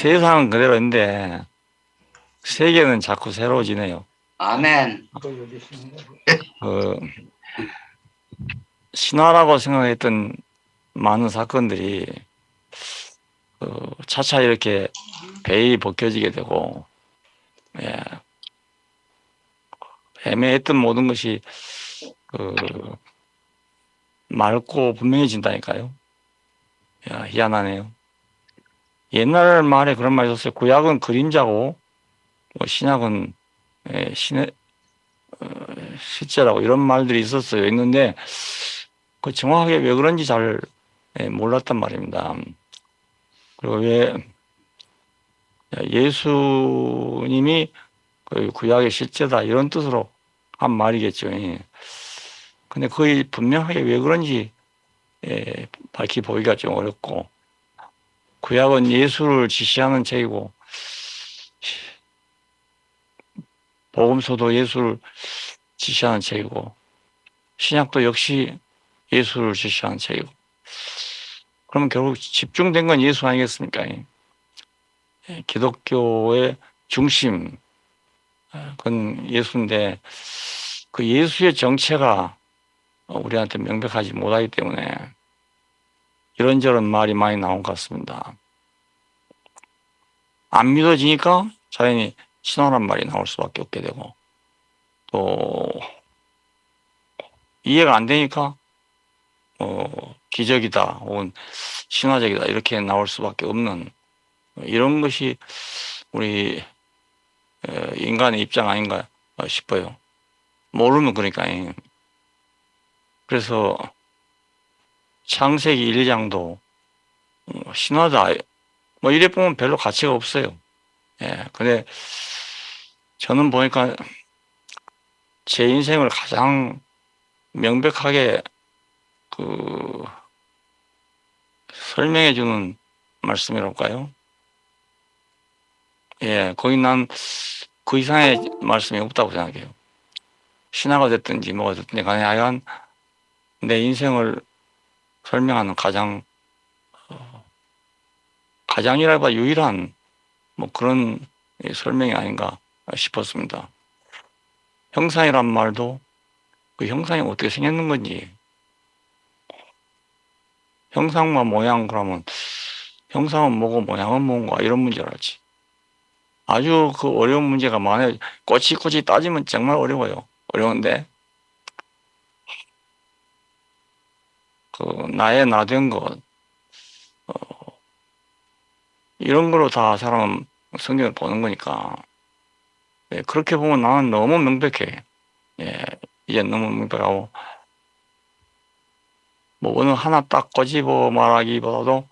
세상은 그대로인데 세계는 자꾸 새로워지네요. 아멘. 그 신화라고 생각했던 많은 사건들이 차차 이렇게 배이 벗겨지게 되고, 예, 애매했던 모든 것이 맑고 분명해진다니까요. 야, 희한하네요. 옛날 말에 그런 말이 있었어요. 구약은 그림자고 뭐 신약은 신의 실제라고 이런 말들이 있었어요. 있는데 그 정확하게 왜 그런지 잘 몰랐단 말입니다. 그리고 왜 예수님이 그 구약의 실제다 이런 뜻으로 한 말이겠죠. 근데 거의 분명하게 왜 그런지 밝히 보기가 좀 어렵고, 구약은 예수를 지시하는 책이고 복음서도 예수를 지시하는 책이고 신약도 역시 예수를 지시하는 책이고, 그러면 결국 집중된 건 예수 아니겠습니까? 기독교의 중심 그건 예수인데 그 예수의 정체가 우리한테 명백하지 못하기 때문에 이런저런 말이 많이 나온 것 같습니다. 안 믿어지니까 자연히 신화란 말이 나올 수밖에 없게 되고, 또 이해가 안 되니까 기적이다 혹은 신화적이다 이렇게 나올 수밖에 없는 이런 것이 우리 인간의 입장 아닌가 싶어요. 모르면 그러니까. 그래서 창세기 1장도 신화다 뭐 이래 보면 별로 가치가 없어요. 근데 저는 보니까 제 인생을 가장 명백하게 설명해 주는 말씀이랄까요? 거기 난 그 이상의 말씀이 없다고 생각해요. 신화가 됐든지 뭐가 됐든지 간에 하여간 내 인생을 설명하는 가장이라고 유일한 뭐 그런 설명이 아닌가 싶었습니다. 형상이란 말도 그 형상이 어떻게 생겼는 건지, 형상과 모양 그러면 형상은 뭐고 모양은 뭔가 이런 문제를 알지. 아주 그 어려운 문제가 많아요. 꼬치꼬치 따지면 정말 어려워요. 어려운데 그 나의 나 된 것 이런 거로 다 사람은 성경을 보는 거니까, 그렇게 보면 나는 너무 명백해. 이제 너무 명백하고 뭐 어느 하나 딱 꼬집어 말하기보다도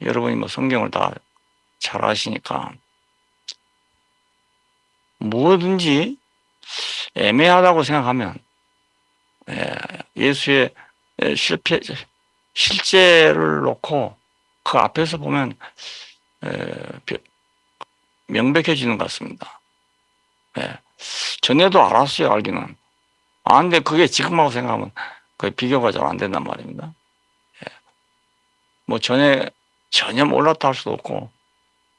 여러분이 뭐 성경을 다 잘 아시니까 뭐든지 애매하다고 생각하면 예수의 실제를 놓고 그 앞에서 보면 명백해지는 것 같습니다. 전에도 알았어요, 알기는. 근데 그게 지금하고 생각하면 거의 비교가 잘 안 된단 말입니다. 뭐 전혀 몰랐다 할 수도 없고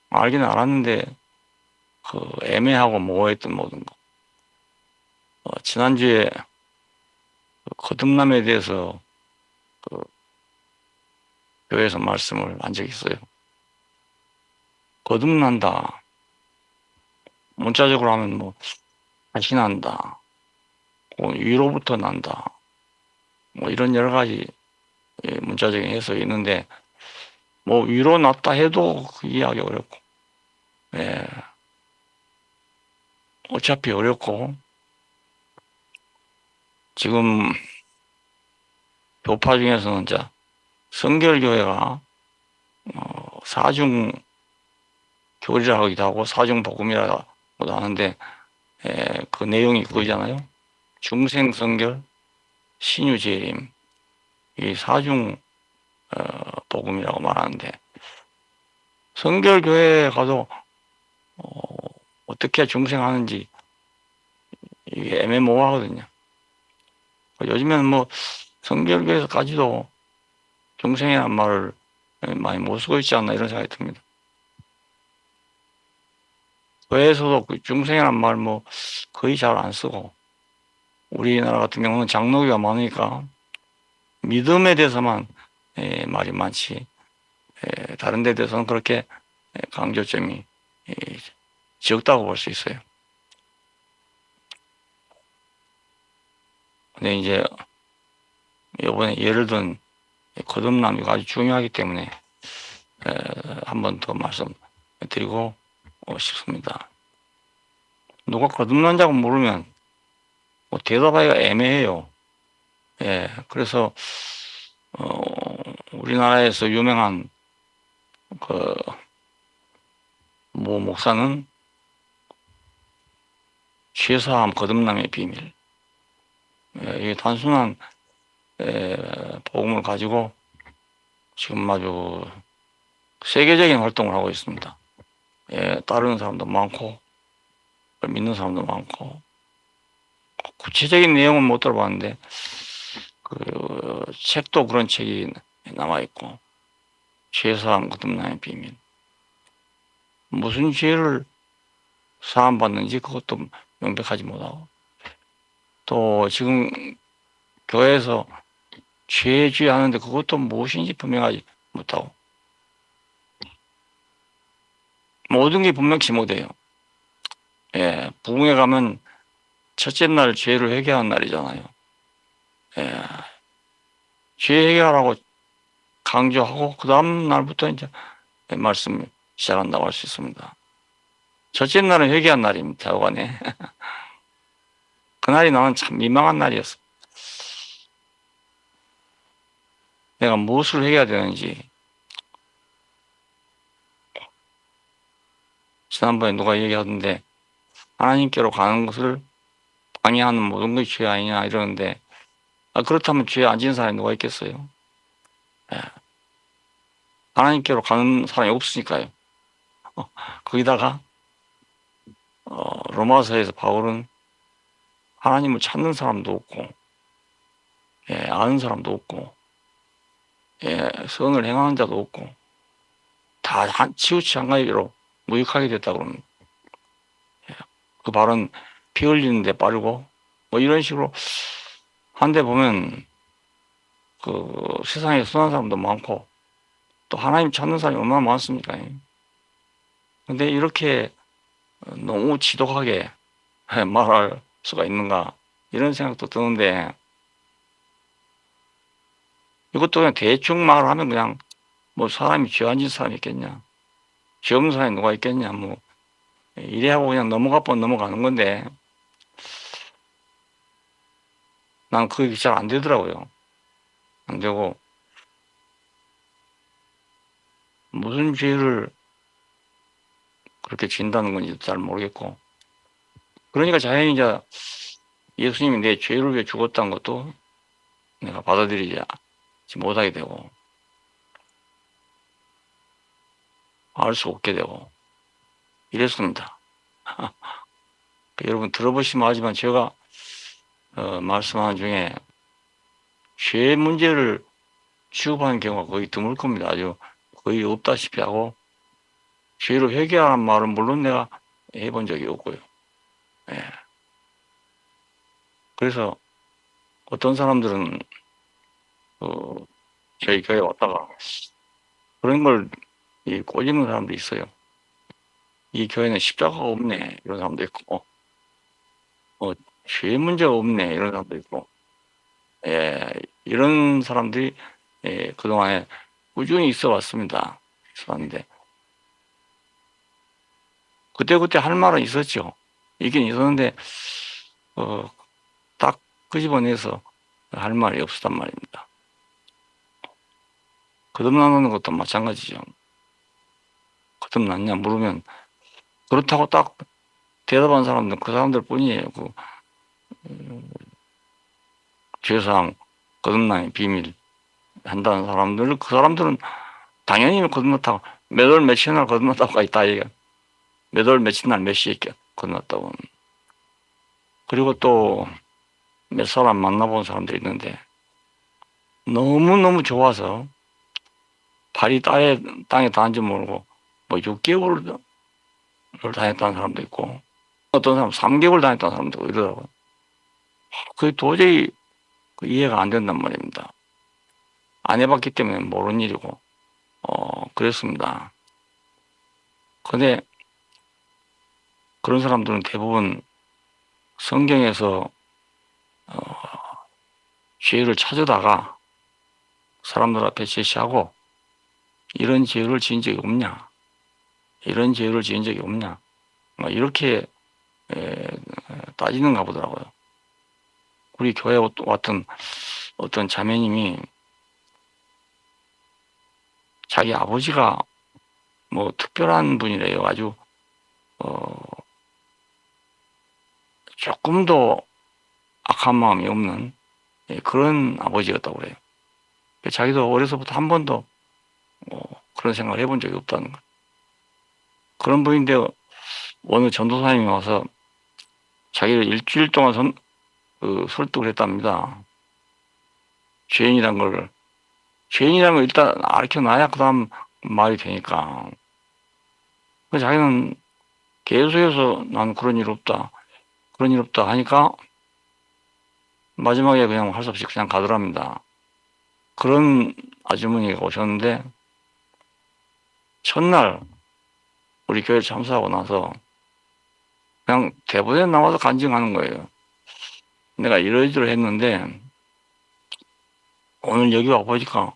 알기는 알았는데 그 애매하고 모호했던 모든 거. 지난주에 거듭남에 대해서 그 교회에서 말씀을 한 적이 있어요. 거듭난다. 문자적으로 하면 뭐 다시 난다. 위로부터 난다. 뭐 이런 여러 가지 문자적인 해석이 있는데 뭐 위로 났다 해도 그 이해하기 어렵고, 어차피 어렵고 지금 교파 중에서는 이제 성결교회가 사중 교리라 하기도 하고 사중 복음이라고도 하는데 그 내용이 그거잖아요. 중생 성결, 신유 재림, 이 사중 복음이라고 말하는데, 성결교회에 가도 어떻게 중생하는지 이게 애매모호하거든요. 요즘에는 뭐 성결교회에서까지도 중생이라는 말을 많이 못 쓰고 있지 않나 이런 생각이 듭니다. 교회에서도 그 중생이란 말 뭐 거의 잘 안 쓰고, 우리나라 같은 경우는 장로교가 많으니까 믿음에 대해서만 말이 많지, 다른 데 대해서는 그렇게 강조점이 적다고 볼 수 있어요. 근데 이제 이번에 예를 든 거듭남이 아주 중요하기 때문에 한 번 더 말씀드리고 싶습니다. 누가 거듭난다고 물으면 뭐 대답하기가 애매해요. 예, 그래서 우리나라에서 유명한 그 모 목사는 죄사함 거듭남의 비밀, 이게 단순한 복음을 가지고 지금 아주 세계적인 활동을 하고 있습니다. 따르는 사람도 많고 믿는 사람도 많고, 구체적인 내용은 못 들어봤는데 그 책도 그런 책이 남아 있고, 죄사함 거듭남의 비밀, 무슨 죄를 사함 받는지 그것도 명백하지 못하고, 또 지금 교회에서 죄하는데 그것도 무엇인지 분명하지 못하고, 모든 게 분명치 못해요. 부흥회 가면 첫째 날 죄를 회개하는 날이잖아요. 죄 회개하라고 강조하고 그 다음 날부터 이제 말씀 시작한다고 할 수 있습니다. 첫째 날은 회개한 날입니다. 좌우간에. 그날이 나는 참 민망한 날이었어. 내가 무엇을 회개해야 되는지. 지난번에 누가 얘기하던데 하나님께로 가는 것을 방해하는 모든 것이 죄 아니냐 이러는데, 그렇다면 죄에 안 지은 사람이 누가 있겠어요? 하나님께로 가는 사람이 없으니까요. 거기다가 로마서에서 바울은 하나님을 찾는 사람도 없고, 아는 사람도 없고, 선을 행하는 자도 없고, 다 치우치 한가위로 무익하게 됐다고 그럽니다. 그 발은 피 흘리는데 빠르고, 뭐 이런 식으로 한데 보면 그 세상에 선한 사람도 많고, 또 하나님 찾는 사람이 얼마나 많습니까? 근데 이렇게 너무 지독하게 말할 수가 있는가, 이런 생각도 드는데, 이것도 그냥 대충 말하면 그냥 뭐 사람이 죄 안 진 사람이 있겠냐, 죄 없는 사람이 누가 있겠냐, 뭐 이래 하고 그냥 넘어가는 건데, 난 그게 잘 안 되더라고요. 안 되고, 무슨 죄를 그렇게 진다는 건지 잘 모르겠고, 그러니까 자연히 이제 예수님이 내 죄를 위해 죽었다는 것도 내가 받아들이지 못하게 되고, 알 수 없게 되고, 이랬습니다. 여러분 들어보시면 알지만 제가 말씀하는 중에 죄 문제를 취급하는 경우가 거의 드물 겁니다. 아주 거의 없다시피 하고, 죄를 회개하는 말은 물론 내가 해본 적이 없고요. 그래서 어떤 사람들은 저희 교회 왔다가 그런 걸 꼬집는 사람도 있어요. 이 교회는 십자가가 없네, 이런 사람도 있고, 죄 문제가 없네, 이런 사람도 있고, 이런 사람들이 그동안에 꾸준히 있어 왔습니다. 있었는데, 그때그때 할 말은 있었죠. 있긴 있었는데, 딱 끄집어내서 할 말이 없었단 말입니다. 거듭나는 것도 마찬가지죠. 거듭났냐 물으면, 그렇다고 딱 대답한 사람들은 그 사람들 뿐이에요. 죄사함, 거듭남의 비밀 한다는 사람들, 그 사람들은 당연히 거듭났다고, 몇 월 며칠 날 거듭났다고 있다 얘기야. 몇 월 며칠 날 몇 시에 거듭났다고. 그리고 또 몇 사람 만나본 사람들이 있는데, 너무너무 좋아서 발이 땅에 닿은지 모르고 뭐 6개월 다녔다는 사람도 있고, 어떤 사람 3개월 다녔다는 사람도 있고 이러더라고요. 그게 도저히 이해가 안 된단 말입니다. 안 해봤기 때문에 모르는 일이고, 그랬습니다. 근데 그런 사람들은 대부분 성경에서 죄를 찾아다가 사람들 앞에 제시하고 이런 죄를 지은 적이 없냐? 이런 죄를 지은 적이 없냐? 이렇게 따지는가 보더라고요. 우리 교회 왔던 어떤 자매님이 자기 아버지가 뭐 특별한 분이래요. 아주 조금도 악한 마음이 없는 그런 아버지였다고 그래요. 자기도 어려서부터 한 번도 그런 생각을 해본 적이 없다는 거예요. 그런 분인데 어느 전도사님이 와서 자기를 일주일 동안 설득을 했답니다. 죄인이란 걸 일단 알려 놔야 그 다음 말이 되니까. 자기는 계속해서 난 그런 일 없다. 그런 일 없다 하니까 마지막에 그냥 할 수 없이 그냥 가더랍니다. 그런 아주머니가 오셨는데 첫날 우리 교회 참석하고 나서 그냥 대본에 나와서 간증하는 거예요. 내가 이러이러 했는데 오늘 여기 와보니까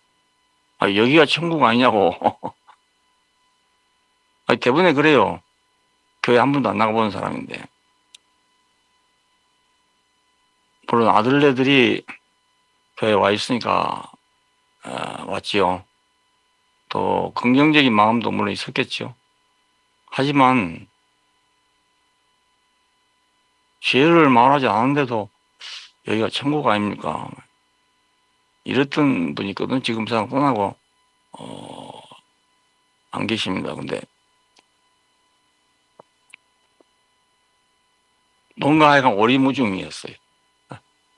여기가 천국 아니냐고. 대본에 그래요. 교회 한 번도 안 나가본 사람인데. 물론 아들네들이 교회에 와 있으니까 왔지요. 또 긍정적인 마음도 물론 있었겠죠. 하지만 죄를 말하지 않은데도 여기가 천국 아닙니까? 이랬던 분이 있거든. 지금 세상 떠나고 안 계십니다. 근데 뭔가 약간 오리무중이었어요.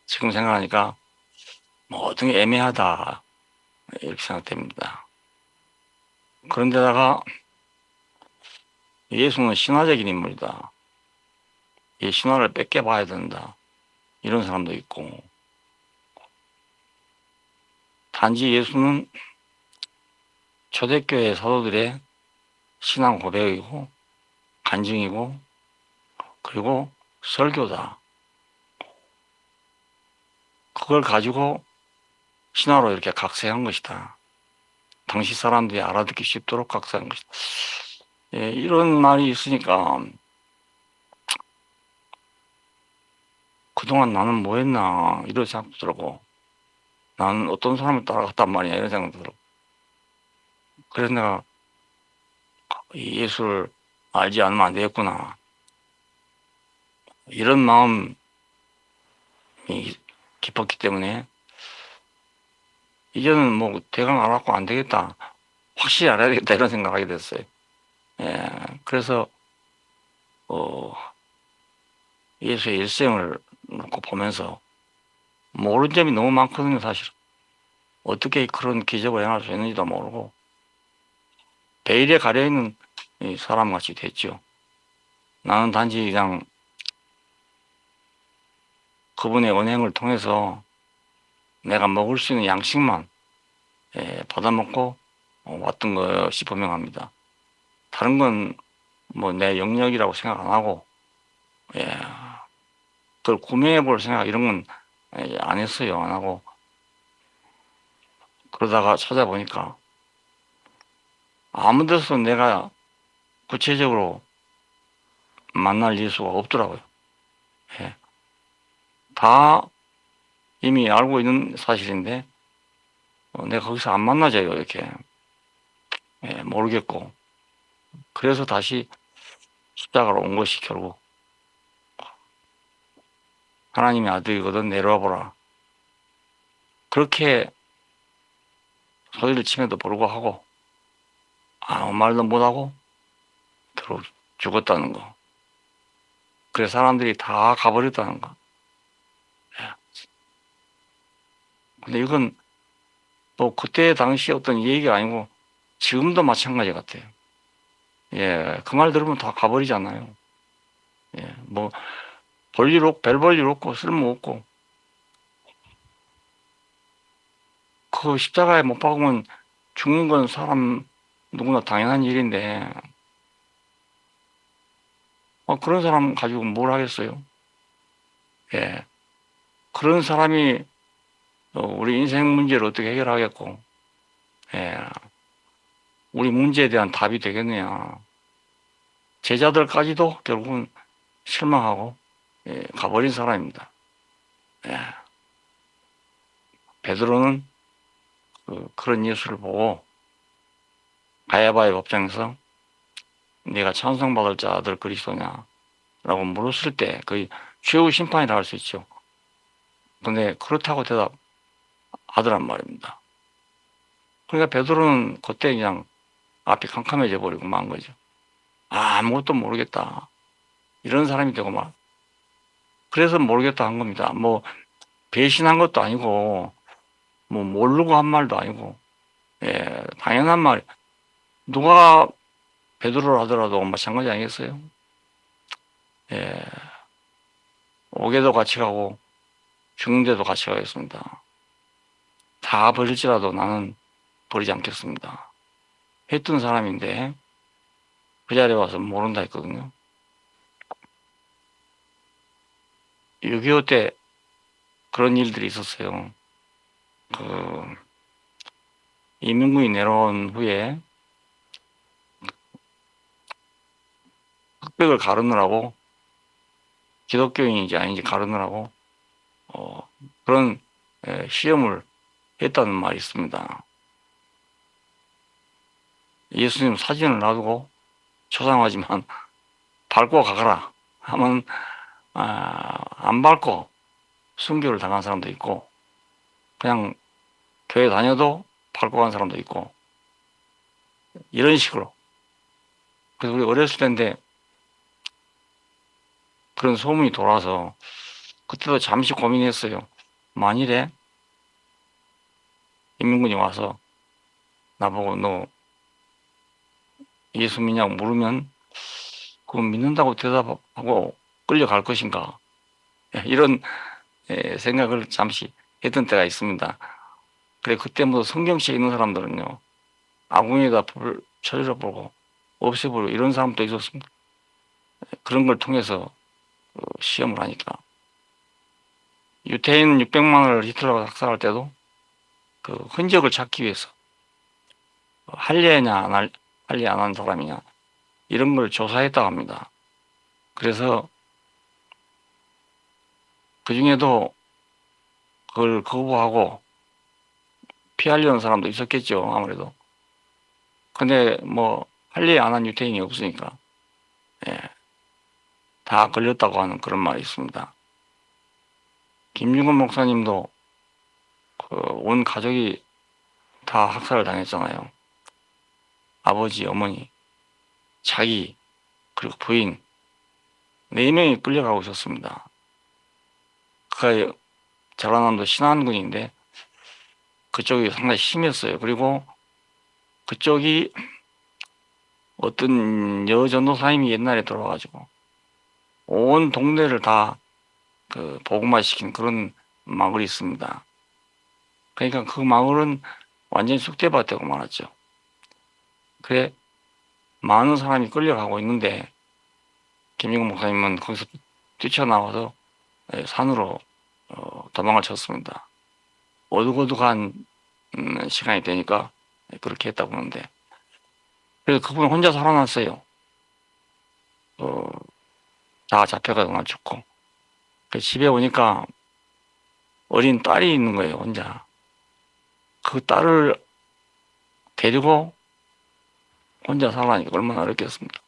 지금 생각하니까 모든 게 애매하다 이렇게 생각됩니다. 그런데다가 예수는 신화적인 인물이다. 이 신화를 뺏겨봐야 된다. 이런 사람도 있고 단지 예수는 초대교회 사도들의 신앙 고백이고 간증이고 그리고 설교다. 그걸 가지고 신화로 이렇게 각색한 것이다. 당시 사람들이 알아듣기 쉽도록 각색한 것이다. 이런 말이 있으니까 그동안 나는 뭐 했나 이런 생각도 들고 나는 어떤 사람을 따라갔단 말이야 이런 생각도 들고 그래서 내가 이 예수를 알지 않으면 안 되겠구나 이런 마음이 깊었기 때문에 이제는 뭐 대강 알았고 안 되겠다 확실히 알아야 되겠다 이런 생각하게 됐어요. 그래서 예수의 일생을 놓고 보면서 모르는 점이 너무 많거든요. 사실은 어떻게 그런 기적을 행할 수 있는지도 모르고 베일에 가려있는 사람같이 됐죠. 나는 단지 그냥 그분의 언행을 통해서 내가 먹을 수 있는 양식만 받아먹고 왔던 것이 분명합니다. 다른 건 뭐 내 영역이라고 생각 안 하고 그걸 구매해 볼 생각 이런 건 안 했어요. 안 하고 그러다가 찾아보니까 아무 데서 내가 구체적으로 만날 예수가 없더라고요. 다 이미 알고 있는 사실인데 내가 거기서 안 만나져요. 이렇게 모르겠고 그래서 다시 십자가로 온 것이 결국 하나님의 아들이거든 내려와 보라. 그렇게 소리를 치면도 불구하고 아무 말도 못하고 결국 죽었다는 거. 그래서 사람들이 다 가버렸다는 거. 근데 이건 뭐 그때 당시 어떤 얘기가 아니고 지금도 마찬가지 같아요. 예, 그 말 들으면 다 가버리잖아요. 예, 뭐, 볼일 없고, 별 볼 일 없고, 쓸모 없고, 그 십자가에 못 박으면 죽는 건 사람 누구나 당연한 일인데, 그런 사람 가지고 뭘 하겠어요? 예, 그런 사람이 우리 인생 문제를 어떻게 해결하겠고, 예, 우리 문제에 대한 답이 되겠느냐. 제자들까지도 결국은 실망하고, 예, 가버린 사람입니다. 예, 베드로는 그런 예수를 보고 가야바의 법정에서 네가 찬송받을 자 아들 그리스도냐 라고 물었을 때 거의 최후 심판이라 할 수 있죠. 근데 그렇다고 대답하더란 말입니다. 그러니까 베드로는 그때 그냥 앞이 캄캄해져 버리고 만 거죠. 아무것도 모르겠다. 이런 사람이 되고 막. 그래서 모르겠다 한 겁니다. 뭐 배신한 것도 아니고 뭐 모르고 한 말도 아니고, 예, 당연한 말. 누가 베드로를 하더라도 마찬가지 아니겠어요? 예, 오게도 같이 가고 죽는데도 같이 가겠습니다. 다 버릴지라도 나는 버리지 않겠습니다. 했던 사람인데 그 자리에 와서 모른다 했거든요. 6.25 때 그런 일들이 있었어요. 이민군이 내려온 후에 흑백을 가르느라고 기독교인인지 아닌지 가르느라고 그런 시험을 했다는 말이 있습니다. 예수님 사진을 놔두고 초상하지만 밟고 가거라 하면 안 밟고 순교를 당한 사람도 있고 그냥 교회 다녀도 밟고 간 사람도 있고 이런 식으로. 그래서 우리 어렸을 때인데 그런 소문이 돌아서 그때도 잠시 고민했어요. 만일에 인민군이 와서 나보고 너 예수 믿냐고 물으면 그거 믿는다고 대답하고 끌려갈 것인가, 이런 생각을 잠시 했던 때가 있습니다. 그래 그때부터 성경시에 있는 사람들은요 아궁이에다 불 쳐들어보고 없애버리고 이런 사람도 있었습니다. 그런 걸 통해서 시험을 하니까 유태인 600만을 히틀러가 학살할 때도 그 흔적을 찾기 위해서 할례냐 할례 안 한 사람이냐 이런 걸 조사했다고 합니다. 그래서 그 중에도 그걸 거부하고 피하려는 사람도 있었겠죠, 아무래도. 근데 뭐 할례 안 한 유태인이 없으니까, 예, 다 걸렸다고 하는 그런 말이 있습니다. 김중근 목사님도 온 가족이 다 학살을 당했잖아요. 아버지, 어머니, 자기, 그리고 부인 4명이 끌려가고 있었습니다. 그 전라남도 신안군인데 그쪽이 상당히 심했어요. 그리고 그쪽이 어떤 여전도사님이 옛날에 돌아가지고 온 동네를 다 복음화시킨 그런 마을이 있습니다. 그러니까 그 마을은 완전히 쑥대밭 되고 말았죠. 그래 많은 사람이 끌려가고 있는데 김영근 목사님은 거기서 뛰쳐나와서 산으로 도망을 쳤습니다. 어둑어둑한 시간이 되니까 그렇게 했다고 하는데, 그래서 그분 혼자 살아났어요. 다 잡혀가고 나 죽고. 집에 오니까 어린 딸이 있는 거예요, 혼자. 그 딸을 데리고 혼자 살아니까 얼마나 어렵겠습니까?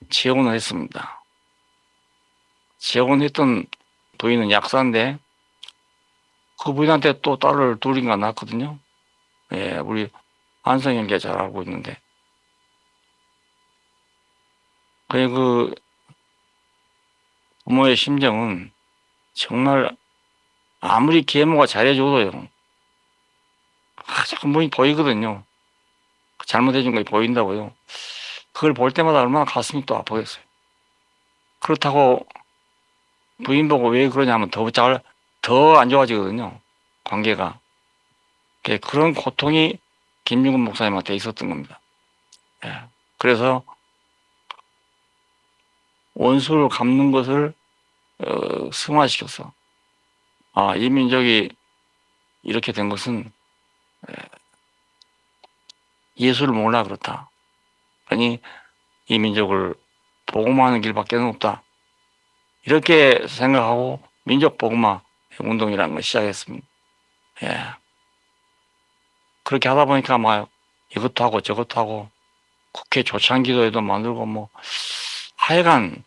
재혼을 했습니다. 재혼했던 부인은 약사인데 그 부인한테 또 딸을 둘인가 낳았거든요. 예, 우리 한성 형제 잘 알고 있는데. 그 부모의 심정은 정말 아무리 계모가 잘해줘도요. 자꾸 뭐이 보이거든요. 잘못해준 거 보인다고요. 그걸 볼 때마다 얼마나 가슴이 또 아프겠어요. 그렇다고 부인 보고 왜 그러냐면 더 안 좋아지거든요. 관계가. 그런 고통이 김윤근 목사님한테 있었던 겁니다. 예. 그래서 원수를 갚는 것을 승화시켰어. 아, 이 민족이 이렇게 된 것은 예수를 몰라 그렇다. 아니, 이 민족을 복음화하는 길밖에 없다. 이렇게 생각하고 민족 복음화 운동이라는 걸 시작했습니다. 예. 그렇게 하다 보니까 막 이것도 하고 저것도 하고 국회 조창기도에도 만들고 뭐 하여간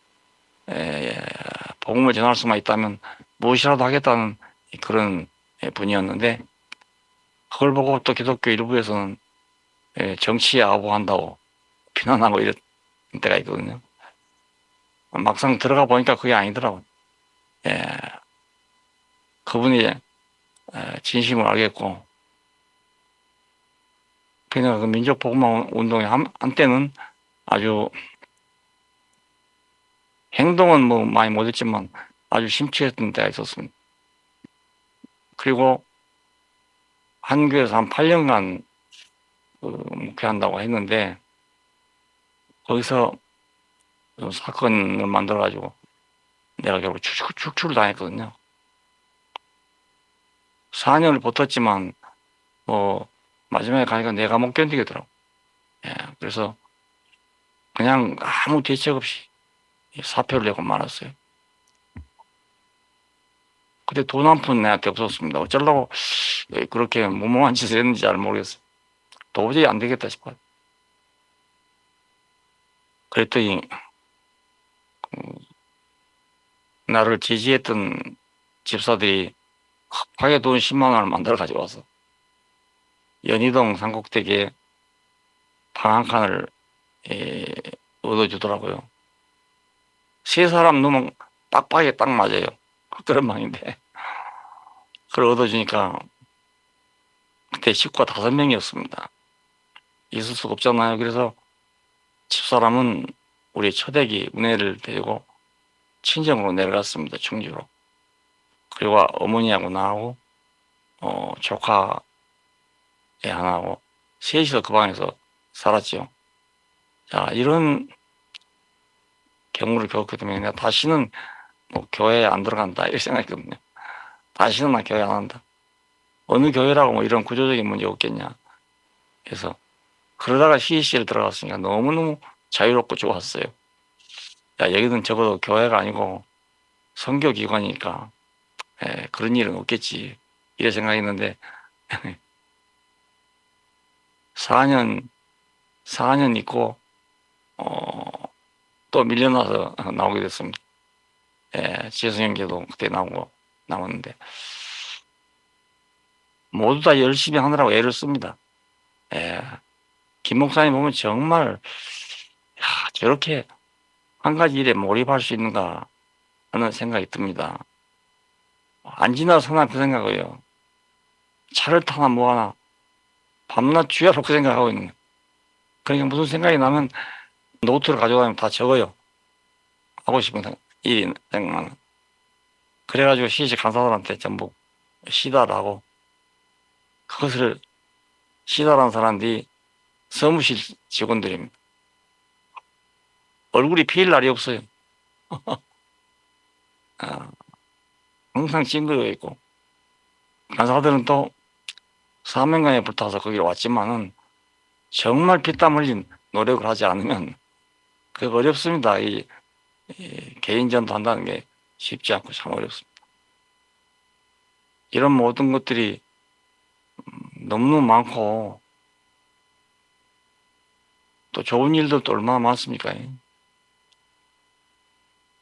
복음을 전할 수만 있다면 무엇이라도 하겠다는 그런 분이었는데 그걸 보고 또 기독교 일부에서는 정치에 아부한다고 비난하고 이런 때가 있거든요. 막상 들어가 보니까 그게 아니더라고요. 예. 그분이 진심을 알겠고 그냥 그 민족복음화 운동의 한때는 아주 행동은 뭐 많이 못했지만 아주 심취했던 때가 있었습니다. 그리고 한교에서 한 8년간 목회한다고 했는데 거기서 사건을 만들어가지고 내가 결국 축출을 당했거든요. 4년을 버텼지만 뭐 마지막에 가니까 내가 못 견디겠더라고. 예, 그래서 그냥 아무 대책 없이 사표를 내고 말았어요. 근데 돈 한 푼 내한테 없었습니다. 어쩌려고 그렇게 무모한 짓을 했는지 잘 모르겠어요. 도저히 안 되겠다 싶어요. 그랬더니 나를 지지했던 집사들이 급하게 돈 10만 원을 만들어 가져와서 연희동 삼국대교에 방 한 칸을 얻어주더라고요. 세 사람 넣으면 빡빡하게 딱 맞아요. 그런 방인데 그걸 얻어주니까 그때 식구가 5명이었습니다. 있을 수가 없잖아요. 그래서 집사람은 우리 처대기 은혜를 데리고 친정으로 내려갔습니다. 충주로. 그리고 어머니하고 나하고 조카 애 하나하고 셋이서 그 방에서 살았죠. 자, 이런 경우를 겪게 되면 내가 다시는 뭐 교회에 안 들어간다 이렇게 생각했거든요. 다시는 나 교회 안 한다. 어느 교회라고 뭐 이런 구조적인 문제 없겠냐. 그래서 그러다가 CEC를 들어갔으니까 너무너무 자유롭고 좋았어요. 야, 여기는 적어도 교회가 아니고 선교기관이니까 그런 일은 없겠지. 이래 생각했는데 4년 4년 있고 또 밀려나서 나오게 됐습니다. 지성형제도 그때 나오고 나왔는데 모두 다 열심히 하느라고 애를 씁니다. 김 목사님 보면 정말 야, 저렇게 한 가지 일에 몰입할 수 있는가 하는 생각이 듭니다. 안 지나서 나 그 생각이에요. 차를 타나 뭐 하나 밤낮 주야로 그 생각하고 있는 거예요. 그러니까 무슨 생각이 나면 노트를 가져가면 다 적어요. 하고 싶은 일이 생각나면. 그래가지고 시식 간사들한테 전부 시다라고 그것을 시다라는 사람들이 사무실 직원들입니다. 얼굴이 피일 날이 없어요. 아, 항상 찡그려 있고 간사들은 또 사명감에 불타서 거기 왔지만은 정말 피땀 흘린 노력을 하지 않으면 그게 어렵습니다. 이 개인전도 한다는 게 쉽지 않고 참 어렵습니다. 이런 모든 것들이 너무너무 많고 또 좋은 일들도 얼마나 많습니까?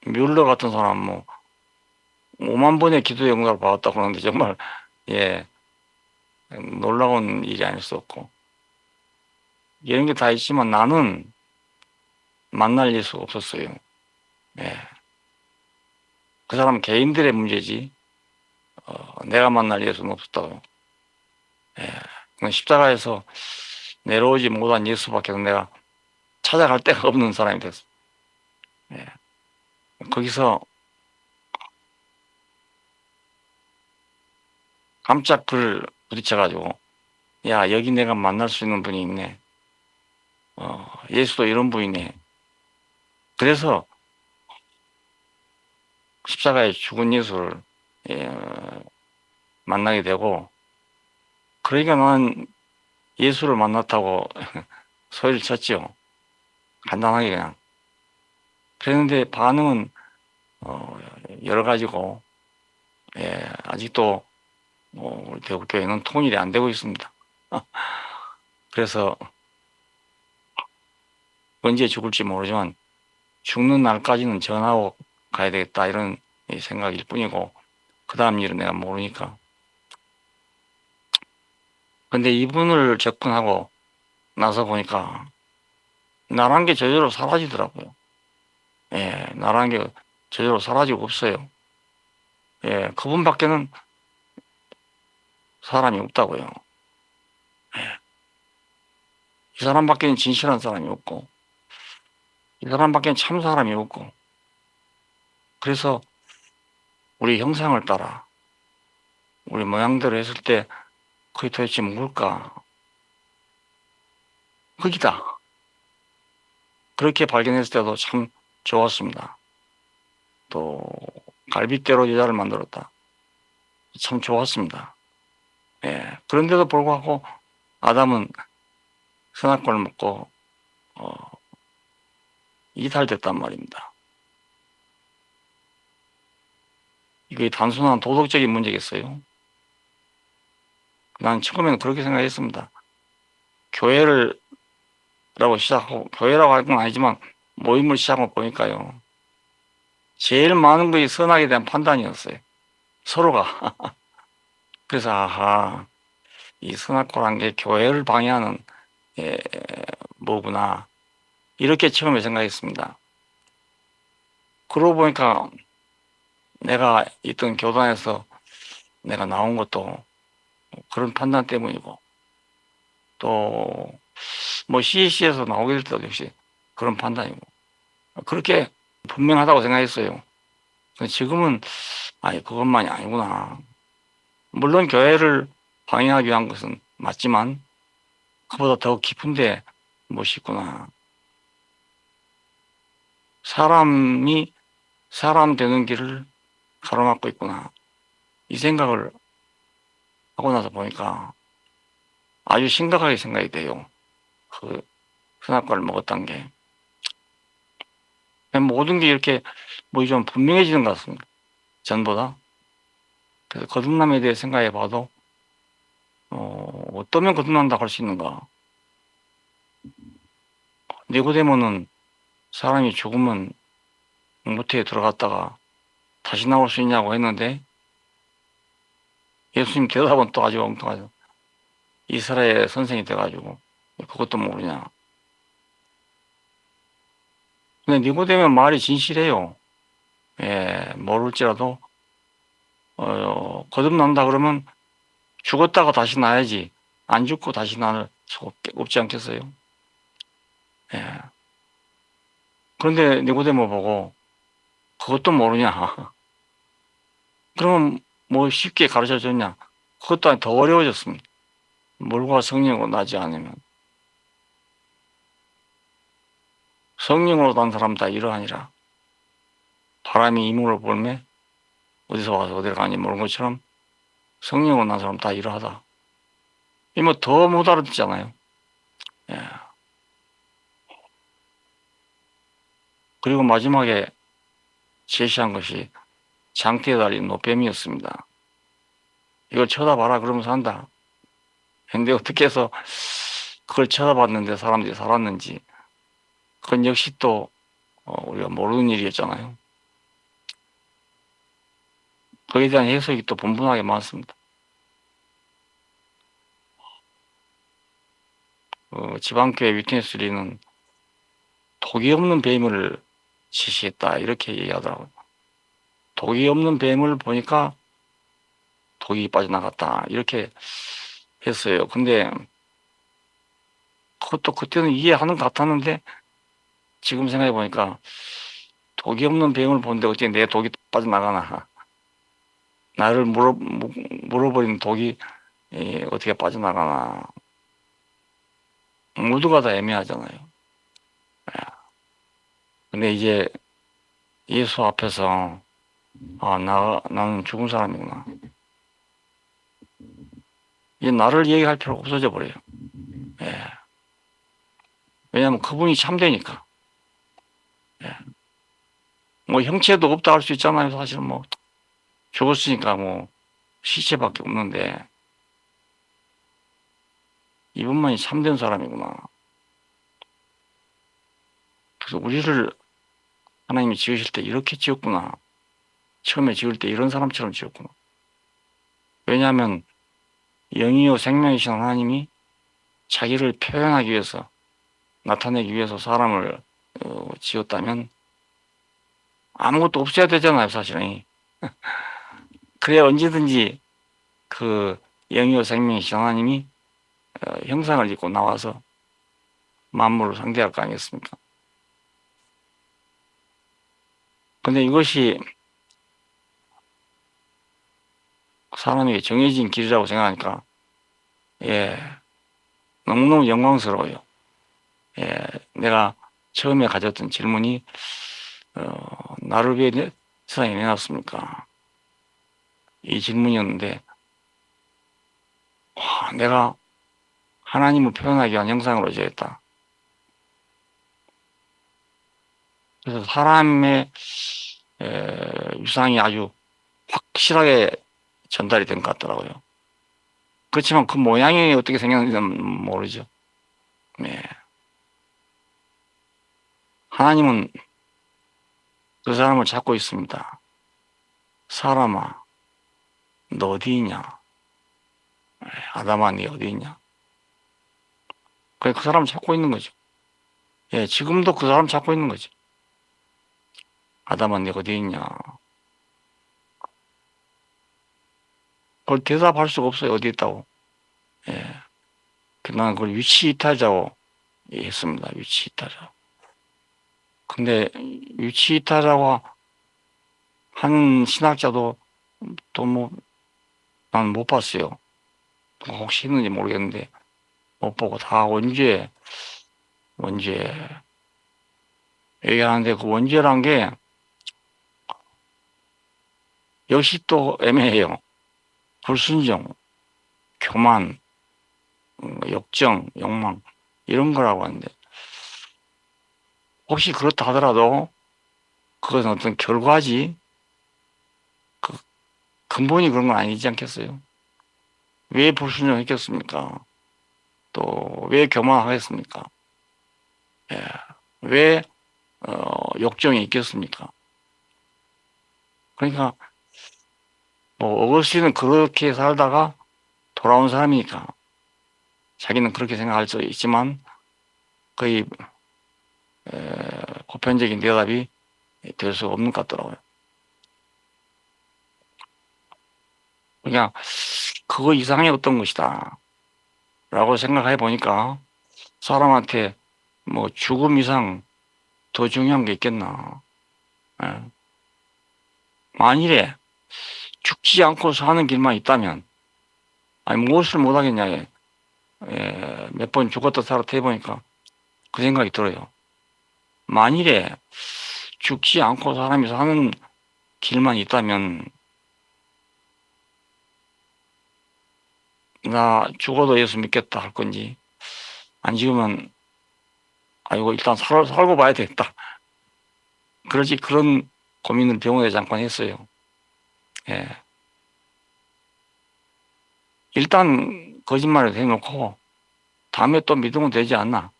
뮬러 같은 사람 뭐 5만 번의 기도 영광을 받았다고 하는데 정말 예 놀라운 일이 아닐 수 없고 이런 게 다 있지만 나는 만날 수 없었어요. 예. 그 사람 개인들의 문제지 내가 만날 예수는 없었다고요. 예. 십자가에서 내려오지 못한 예수밖에 내가 찾아갈 데가 없는 사람이 됐어. 예. 거기서 깜짝 그를 부딪혀가지고, 야, 여기 내가 만날 수 있는 분이 있네. 예수도 이런 분이네. 그래서 십자가에 죽은 예수를 예, 만나게 되고, 그러니까 난 예수를 만났다고 소리를 쳤죠. 간단하게 그냥. 그랬는데 반응은 여러 가지고, 예, 아직도 우리 대구교회는 통일이 안 되고 있습니다. 그래서 언제 죽을지 모르지만 죽는 날까지는 전하고 가야 되겠다 이런 생각일 뿐이고 그 다음 일은 내가 모르니까. 근데 이분을 접근하고 나서 보니까 나란 게 저절로 사라지더라고요. 예, 나란 게 저절로 사라지고 없어요. 예, 그분밖에는 사람이 없다고요. 예, 이 사람밖에는 진실한 사람이 없고 이 사람밖에는 참 사람이 없고 그래서 우리 형상을 따라 우리 모양대로 했을 때 그게 도대체 뭘까? 거기다. 그렇게 발견했을 때도 참 좋았습니다. 또 갈빗대로 여자를 만들었다. 참 좋았습니다. 예. 그런데도 불구하고 아담은 선악과를 먹고 이탈됐단 말입니다. 이게 단순한 도덕적인 문제겠어요? 난 처음에는 그렇게 생각했습니다. 교회를 라고 시작하고 교회라고 할 건 아니지만 모임을 시작하고 보니까요. 제일 많은 것이 선악에 대한 판단이었어요. 서로가. 그래서 아하 이 선악과란 게 교회를 방해하는 예, 뭐구나 이렇게 처음에 생각했습니다. 그러고 보니까 내가 있던 교단에서 내가 나온 것도 그런 판단 때문이고 또 뭐 CEC에서 나오게 될 때도 역시 그런 판단이고 그렇게 분명하다고 생각했어요. 지금은 아니 그것만이 아니구나. 물론 교회를 방해하기 위한 것은 맞지만 그보다 더 깊은데 무엇이 있구나. 사람이 사람 되는 길을 가로막고 있구나. 이 생각을 하고 나서 보니까 아주 심각하게 생각이 돼요. 그 선악과를 먹었던 게. 모든 게 이렇게 뭐 좀 분명해지는 것 같습니다. 전보다. 그래서 거듭남에 대해 생각해 봐도 어떠면 거듭난다고 할 수 있는가. 니고데모는 사람이 죽으면 모태에 들어갔다가 다시 나올 수 있냐고 했는데 예수님 대답은 또 아주 엉뚱하죠. 이스라엘 선생이 돼가지고 그것도 모르냐. 근데 니고데모 말이 진실해요. 예, 모를지라도 거듭난다 그러면 죽었다가 다시 나야지 안 죽고 다시 나를 수 없지 않겠어요? 예. 그런데 니고데모 보고 그것도 모르냐. 그러면 뭐 쉽게 가르쳐 줬냐. 그것도 아니 더 어려워졌습니다. 물과 성령으로 나지 않으면. 성령으로 난 사람 다 이러하니라. 바람이 이물을 불매 어디서 와서 어디로 가는지 모르는 것처럼 성령으로 난 사람 다 이러하다. 이 뭐 더 못 알아듣잖아요. 예. 그리고 마지막에 제시한 것이 장대에 달린 노뱀이었습니다. 이걸 쳐다봐라 그러면서 한다. 근데 어떻게 해서 그걸 쳐다봤는데 사람들이 살았는지 그건 역시 또 우리가 모르는 일이었잖아요. 거기에 대한 해석이 또 분분하게 많습니다. 지방교회 위트니스리는 독이 없는 뱀을 지시했다 이렇게 얘기하더라고요. 독이 없는 뱀을 보니까 독이 빠져나갔다 이렇게 했어요. 근데 그것도 그때는 이해하는 것 같았는데 지금 생각해 보니까 독이 없는 병을 보는데 어떻게 내 독이 빠져나가나. 나를 물어버리는 독이 어떻게 빠져나가나. 모두가 다 애매하잖아요. 근데 이제 예수 앞에서 나는 죽은 사람이구나. 이제 나를 얘기할 필요가 없어져 버려요. 예. 왜냐하면 그분이 참되니까. 예. 뭐 형체도 없다 할 수 있잖아요. 사실은 뭐 죽었으니까 뭐 시체밖에 없는데 이분만이 참된 사람이구나. 그래서 우리를 하나님이 지으실 때 이렇게 지었구나. 처음에 지을 때 이런 사람처럼 지었구나. 왜냐하면 영이요 생명이신 하나님이 자기를 표현하기 위해서 나타내기 위해서 사람을 지었다면 아무것도 없어야 되잖아요, 사실은. 그래야 언제든지 그 영이요 생명이신 하나님이 형상을 입고 나와서 만물을 상대할 거 아니겠습니까? 근데 이것이 사람에게 정해진 길이라고 생각하니까 예, 너무너무 영광스러워요. 예, 내가 처음에 가졌던 질문이 나를 위해 세상에 내놨습니까? 이 질문이었는데 내가 하나님을 표현하기 위한 형상으로 지었다. 그래서 사람의 유상이 아주 확실하게 전달이 된 것 같더라고요. 그렇지만 그 모양이 어떻게 생겼는지는 모르죠. 네. 하나님은 그 사람을 찾고 있습니다. 사람아, 너 어디 있냐? 아담아, 네 어디 있냐? 그래, 그 사람을 찾고 있는 거죠. 예, 지금도 그 사람 찾고 있는 거죠. 아담아, 네 어디 있냐? 그걸 대답할 수가 없어요. 어디 있다고. 예. 나는 그걸 위치 이탈자고 했습니다. 위치 이탈자. 근데 위치 이탈자고 한 신학자도 또 뭐, 난 못 봤어요. 혹시 있는지 모르겠는데, 못 보고 다 원죄 얘기하는데 그 원죄란 게 역시 또 애매해요. 불순종, 교만, 역정, 욕망 이런 거라고 하는데 혹시 그렇다 하더라도 그것은 어떤 결과지 그 근본이 그런 건 아니지 않겠어요? 왜 불순종했겠습니까? 또 왜 교만하겠습니까? 예. 왜 역정이 있겠습니까? 그러니까 뭐 어거스틴은 그렇게 살다가 돌아온 사람이니까 자기는 그렇게 생각할 수 있지만 거의 보편적인 대답이 될 수 없는 것 같더라고요. 그냥 그거 이상의 어떤 것이다 라고 생각해 보니까 사람한테 뭐 죽음 이상 더 중요한 게 있겠나. 예. 만일에 죽지 않고 사는 길만 있다면 아니 무엇을 못하겠냐. 몇 번 죽었다 살았다 해보니까 그 생각이 들어요. 만일에 죽지 않고 사람이 사는 길만 있다면 나 죽어도 예수 믿겠다 할 건지 안 죽으면 아이고 일단 살고 봐야 되겠다. 그러지 그런 고민을 병원에 잠깐 했어요. 예. 일단 거짓말을 해놓고 다음에 또 믿으면 되지 않나.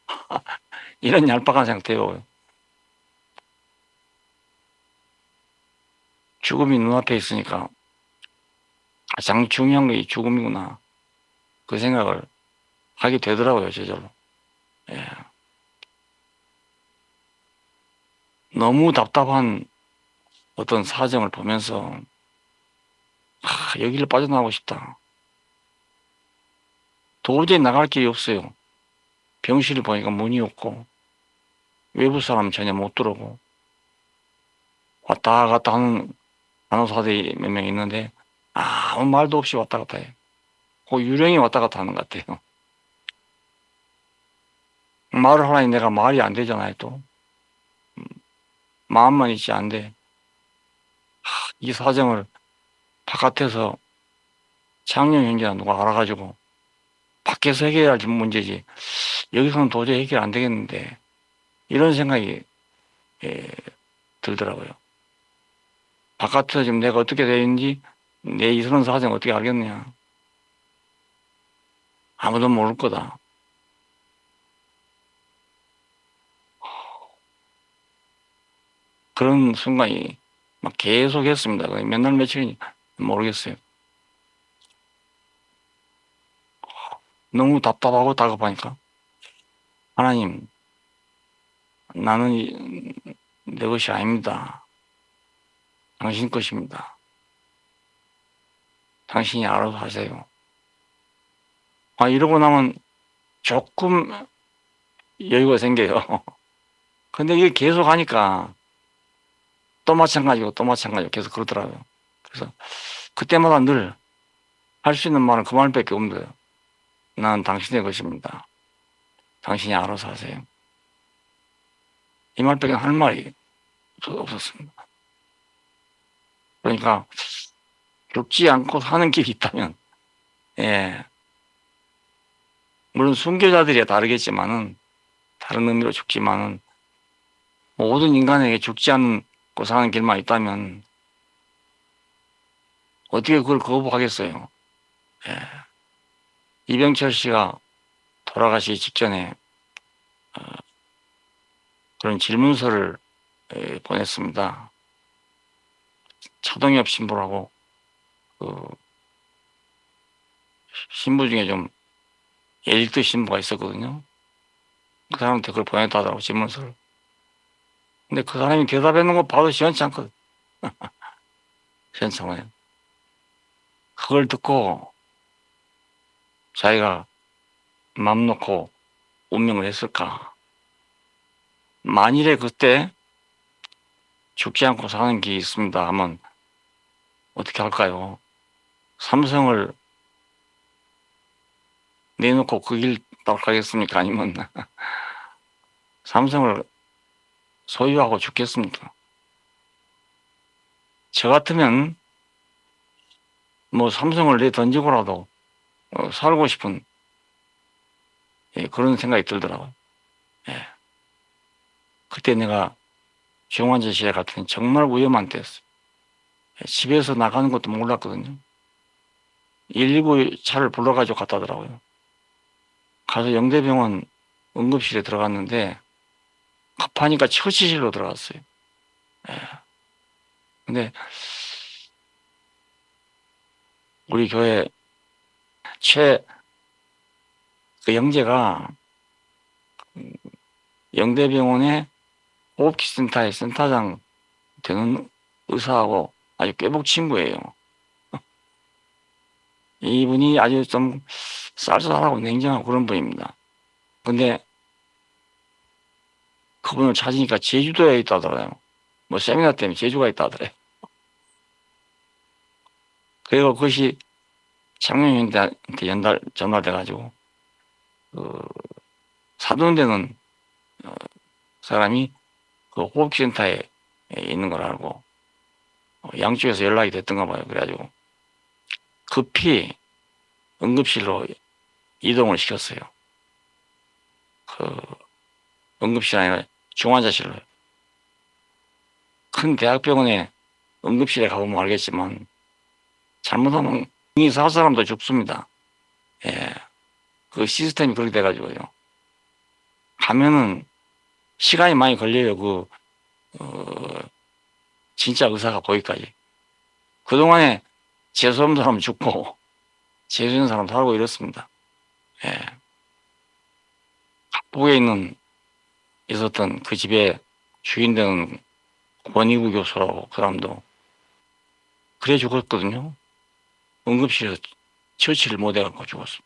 이런 얄팍한 상태요. 죽음이 눈앞에 있으니까 가장 중요한 게 죽음이구나. 그 생각을 하게 되더라고요, 저절로. 예. 너무 답답한 어떤 사정을 보면서 여기를 빠져나가고 싶다. 도저히 나갈 길이 없어요. 병실을 보니까 문이 없고 외부 사람 전혀 못 들어오고 왔다 갔다 하는 간호사들이 몇 명 있는데 아무 말도 없이 왔다 갔다 해요. 그 유령이 왔다 갔다 하는 것 같아요. 말을 하라니 내가 말이 안 되잖아요, 또. 마음만 있지 안 돼. 이 사정을 바깥에서 창녕 형제나 누가 알아가지고 밖에서 해결할 문제지 여기서는 도저히 해결 안 되겠는데 이런 생각이 들더라고요. 바깥에서 지금 내가 어떻게 되는지 내 이런 사정 어떻게 알겠느냐. 아무도 모를 거다. 그런 순간이 막 계속 했습니다. 몇 날 며칠인지 모르겠어요. 너무 답답하고 다급하니까 하나님, 나는 내 것이 아닙니다. 당신 것입니다. 당신이 알아서 하세요. 이러고 나면 조금 여유가 생겨요. 근데 이게 계속 하니까 또 마찬가지고 또 마찬가지고 계속 그러더라고요. 그래서 그때마다 늘 할 수 있는 말은 그 말밖에 없는 거예요. 난 당신의 것입니다. 당신이 알아서 하세요. 이 말밖에 할 말이 없었습니다. 그러니까 죽지 않고 사는 길이 있다면, 예, 물론 순교자들이 다르겠지만은 다른 의미로 죽지만은 모든 인간에게 죽지 않고 사는 길만 있다면 어떻게 그걸 거부하겠어요? 예. 이병철 씨가 돌아가시기 직전에 그런 질문서를 보냈습니다. 차동엽 신부라고 그 신부 중에 좀 엘리트 신부가 있었거든요. 그 사람한테 그걸 보냈다 하더라고, 질문서를. 근데 그 사람이 대답하는 거 봐도 시원치 않거든. 시원치 않아요. 그걸 듣고 자기가 맘 놓고 운명을 했을까? 만일에 그때 죽지 않고 사는 게 있습니다 하면 어떻게 할까요? 삼성을 내놓고 그 길 따라가겠습니까? 아니면 삼성을 소유하고 죽겠습니까? 저 같으면 뭐 삼성을 내던지고라도 살고 싶은 그런 생각이 들더라고요. 예. 그때 내가 중환자실에 갔더니 정말 위험한 때였어요. 집에서 나가는 것도 몰랐거든요. 119 차를 불러가지고 갔다 더라고요. 가서 영대병원 응급실에 들어갔는데 급하니까 처치실로 들어갔어요. 예. 근데 우리 교회 그 영재가 영대병원의 호흡기센터의 센터장 되는 의사하고 아주 꾀복 친구예요. 이분이 아주 좀 쌀쌀하고 냉정하고 그런 분입니다. 근데 그분을 찾으니까 제주도에 있다더라요. 뭐 세미나 때문에 제주가 있다더래요. 그리고 그것이 창룡한테 전달돼가지고 그 사돈되는 사람이 그 호흡센터에 있는 걸 알고 양쪽에서 연락이 됐던가 봐요. 그래가지고 급히 응급실로 이동을 시켰어요. 그 응급실 아니라 중환자실로. 큰 대학병원에 응급실에 가보면 알겠지만 잘못하면 이 살 사람도 죽습니다. 예, 그 시스템이 그렇게 돼가지고요. 가면은 시간이 많이 걸려요. 진짜 의사가 보기까지. 그동안에 재수없는 사람 죽고 재수 있는 사람 살고 이렇습니다. 예. 북에 있었던 그 집에 주인 되는 권희구 교수라고 그 사람도 그래 죽었거든요. 응급실에서 처치를 못 해갖고 죽었어.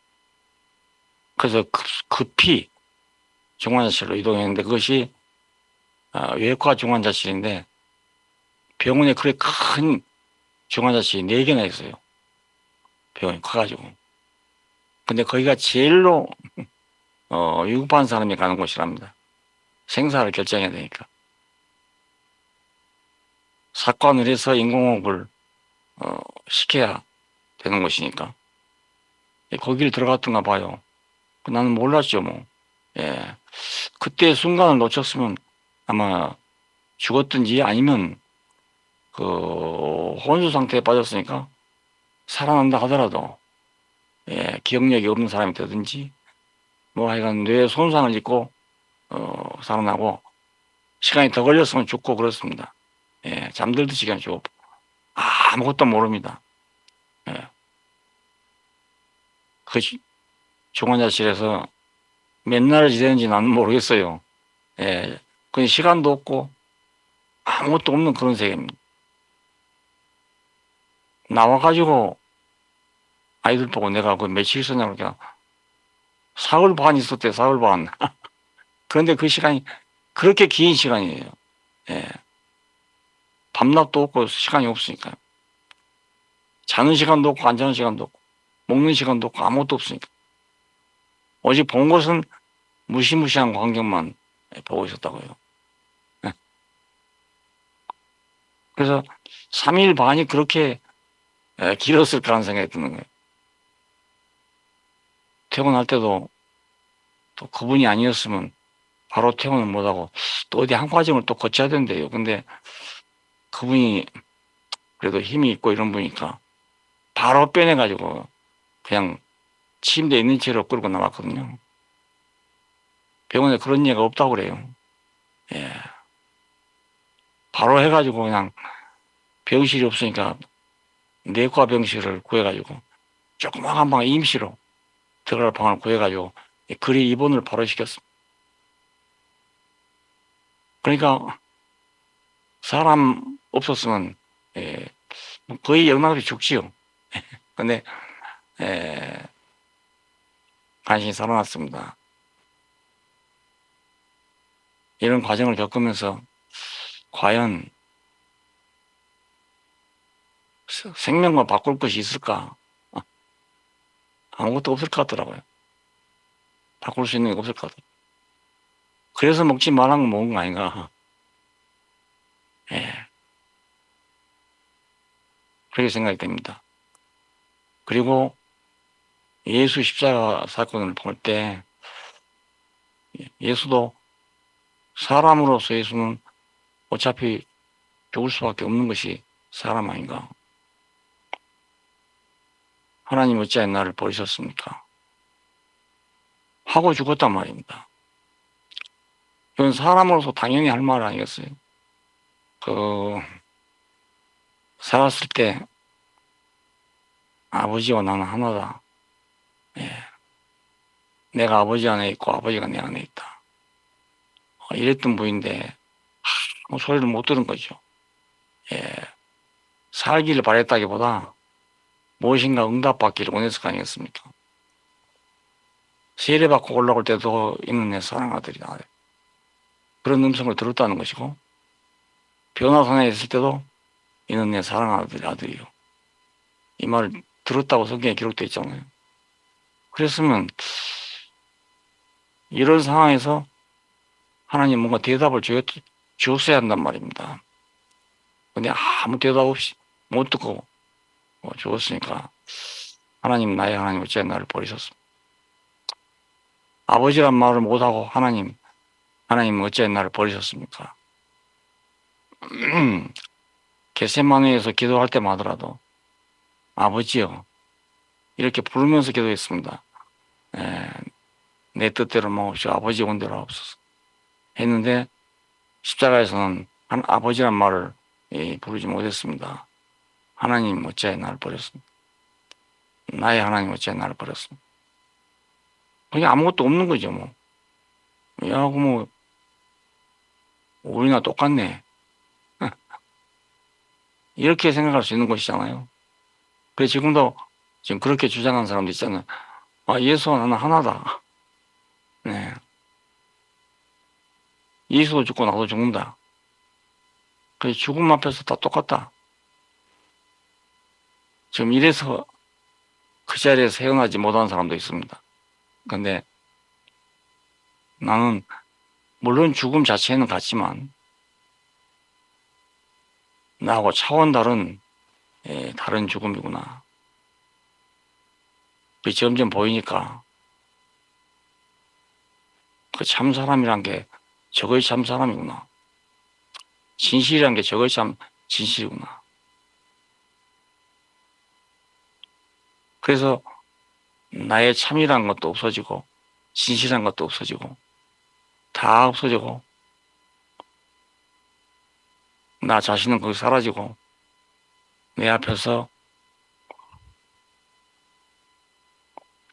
그래서 급히 중환자실로 이동했는데 그것이 외과 중환자실인데 병원에 그렇게 큰 중환자실이 4개나 있어요. 병원이 커가지고. 근데 거기가 제일로 위급한 사람이 가는 곳이랍니다. 생사를 결정해야 되니까. 사건을 해서 인공호흡을 시켜야 되는 곳이니까. 거기를 들어갔던가 봐요. 나는 몰랐죠, 뭐. 예. 그때 순간을 놓쳤으면 아마 죽었든지 아니면 그 혼수 상태에 빠졌으니까 살아난다 하더라도 기억력이 없는 사람이 되든지 뭐 하여간 뇌에 손상을 입고 살아나고 시간이 더 걸렸으면 죽고 그렇습니다. 잠들듯 시간이 죽고 아무것도 모릅니다. 그 중환자실에서 몇 날을 지내는지 나는 모르겠어요. 그 시간도 없고 아무것도 없는 그런 세계입니다. 나와가지고 아이들 보고 내가 그 며칠 있었냐고 그냥 사흘 반 있었대, 사흘 반. 그런데 그 시간이 그렇게 긴 시간이에요. 밤낮도 없고 시간이 없으니까. 자는 시간도 없고 안 자는 시간도 없고 먹는 시간도 없고 아무것도 없으니까. 오직 본 것은 무시무시한 광경만 보고 있었다고요. 그래서 3일 반이 그렇게 길었을까라는 생각이 드는 거예요. 퇴근할 때도 또 그분이 아니었으면 바로 퇴근을 못하고 또 어디 한 과정을 또 거쳐야 된대요. 근데 그분이 그래도 힘이 있고 이런 분이니까 바로 빼내가지고 그냥 침대에 있는 채로 끌고 나왔거든요. 병원에 그런 얘기가 없다고 그래요. 바로 해가지고 그냥 병실이 없으니까 내과 병실을 구해가지고 조그마한 방 임시로 들어갈 방을 구해가지고 그리 입원을 바로 시켰습니다. 그러니까 사람 없었으면 거의 영락없이 죽지요. 근데 간신히 살아났습니다. 이런 과정을 겪으면서 과연 생명과 바꿀 것이 있을까? 아무것도 없을 것 같더라고요. 바꿀 수 있는 게 없을 것 같아요. 그래서 먹지 말라는 건 뭔가 아닌가. 그렇게 생각이 됩니다. 그리고 예수 십자가 사건을 볼 때 예수도 사람으로서 예수는 어차피 죽을 수밖에 없는 것이 사람 아닌가. 하나님 어찌하여 나를 버리셨습니까? 하고 죽었단 말입니다. 이건 사람으로서 당연히 할 말 아니겠어요? 살았을 때 아버지와 나는 하나다. 내가 아버지 안에 있고 아버지가 내 안에 있다. 이랬던 분인데 소리를 못 들은 거죠. 살기를 바랬다기보다 무엇인가 응답받기를 원했을 거 아니겠습니까? 세례받고 올라올 때도 이는 내 사랑 아들이다. 그런 음성을 들었다는 것이고 변화산에 있을 때도 이는 내 사랑 아들이요. 이 말을 들었다고 성경에 기록되어 있잖아요. 그랬으면 이런 상황에서 하나님 뭔가 대답을 주었어야 한단 말입니다. 근데 아무 대답 없이 못 듣고 죽었으니까 하나님 나의 하나님 어찌하여 나를 버리셨습니까? 아버지란 말을 못하고 하나님 어찌하여 나를 버리셨습니까? 겟세마네에서 기도할 때마다라도 아버지요 이렇게 부르면서 기도했습니다. 내 뜻대로 마옵시고 아버지 원대로 하옵소서 했는데 십자가에서는 아버지란 말을 부르지 못했습니다. 하나님 어찌하여 나를 버렸습니까? 나의 하나님 어찌하여 나를 버렸습니까? 그게 아무것도 없는 거죠 뭐. 야, 뭐 우리나 똑같네. 이렇게 생각할 수 있는 것이잖아요. 그래서 지금 그렇게 주장하는 사람도 있잖아요. 예수와 나는 하나다. 네. 예수도 죽고 나도 죽는다. 그 죽음 앞에서 다 똑같다. 지금 이래서 그 자리에서 헤어나지 못하는 사람도 있습니다. 근데 나는 물론 죽음 자체는 같지만 나하고 차원 다른 다른 죽음이구나. 그 점점 보이니까 그 참 사람이란 게 저거의 참 사람이구나. 진실이란 게 저거의 참 진실이구나. 그래서 나의 참이란 것도 없어지고 진실한 것도 없어지고 다 없어지고 나 자신은 거기 사라지고 내 앞에서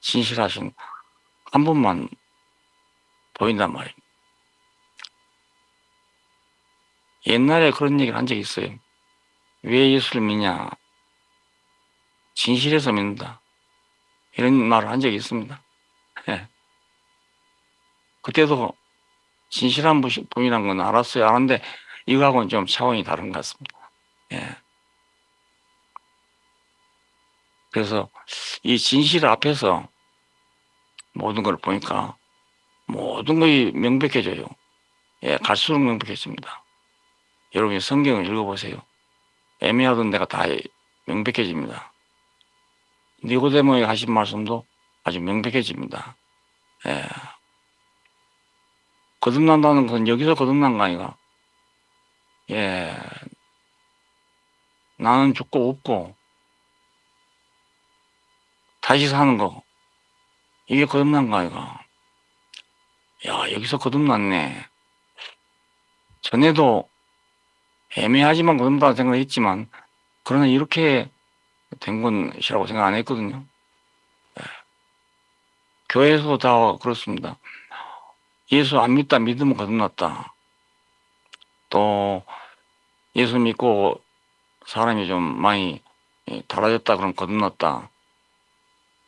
진실하신 한 분만 보인단 말이에요. 옛날에 그런 얘기를 한 적이 있어요. 왜 예수를 믿냐? 진실해서 믿는다. 이런 말을 한 적이 있습니다. 예. 그때도 진실한 분이란 건 알았어요. 아는데 이거하고는 좀 차원이 다른 것 같습니다. 예. 그래서 이 진실 앞에서 모든 걸 보니까 모든 것이 명백해져요. 예, 갈수록 명백해집니다. 여러분이 성경을 읽어보세요. 애매하던 데가 다 명백해집니다. 니고데모에게 하신 말씀도 아주 명백해집니다. 예. 거듭난다는 건 여기서 거듭난 거 아니가. 예. 나는 죽고 없고 다시 사는 거. 이게 거듭난 거 아이가. 야, 여기서 거듭났네. 전에도 애매하지만 거듭난다고 생각했지만 그러나 이렇게 된 것이라고 생각 안 했거든요. 예. 교회에서도 다 그렇습니다. 예수 안 믿다 믿으면 거듭났다. 또 예수 믿고 사람이 좀 많이 달라졌다 그러면 거듭났다.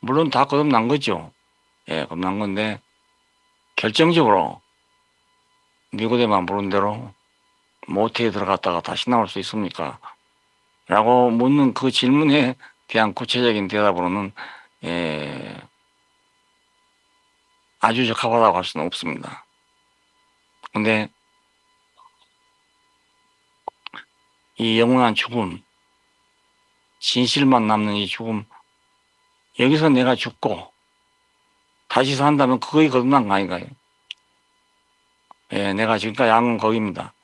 물론 다 거듭난 거죠. 예, 거듭난 건데 결정적으로 니고데모가 물은 대로 모태에 들어갔다가 다시 나올 수 있습니까? 라고 묻는 그 질문에 대한 구체적인 대답으로는 아주 적합하다고 할 수는 없습니다. 근데 이 영원한 죽음, 진실만 남는 이 죽음, 여기서 내가 죽고 다시 산다면 그거에 거듭난 거 아닌가요? 예, 내가 지금까지 한 건 거기입니다.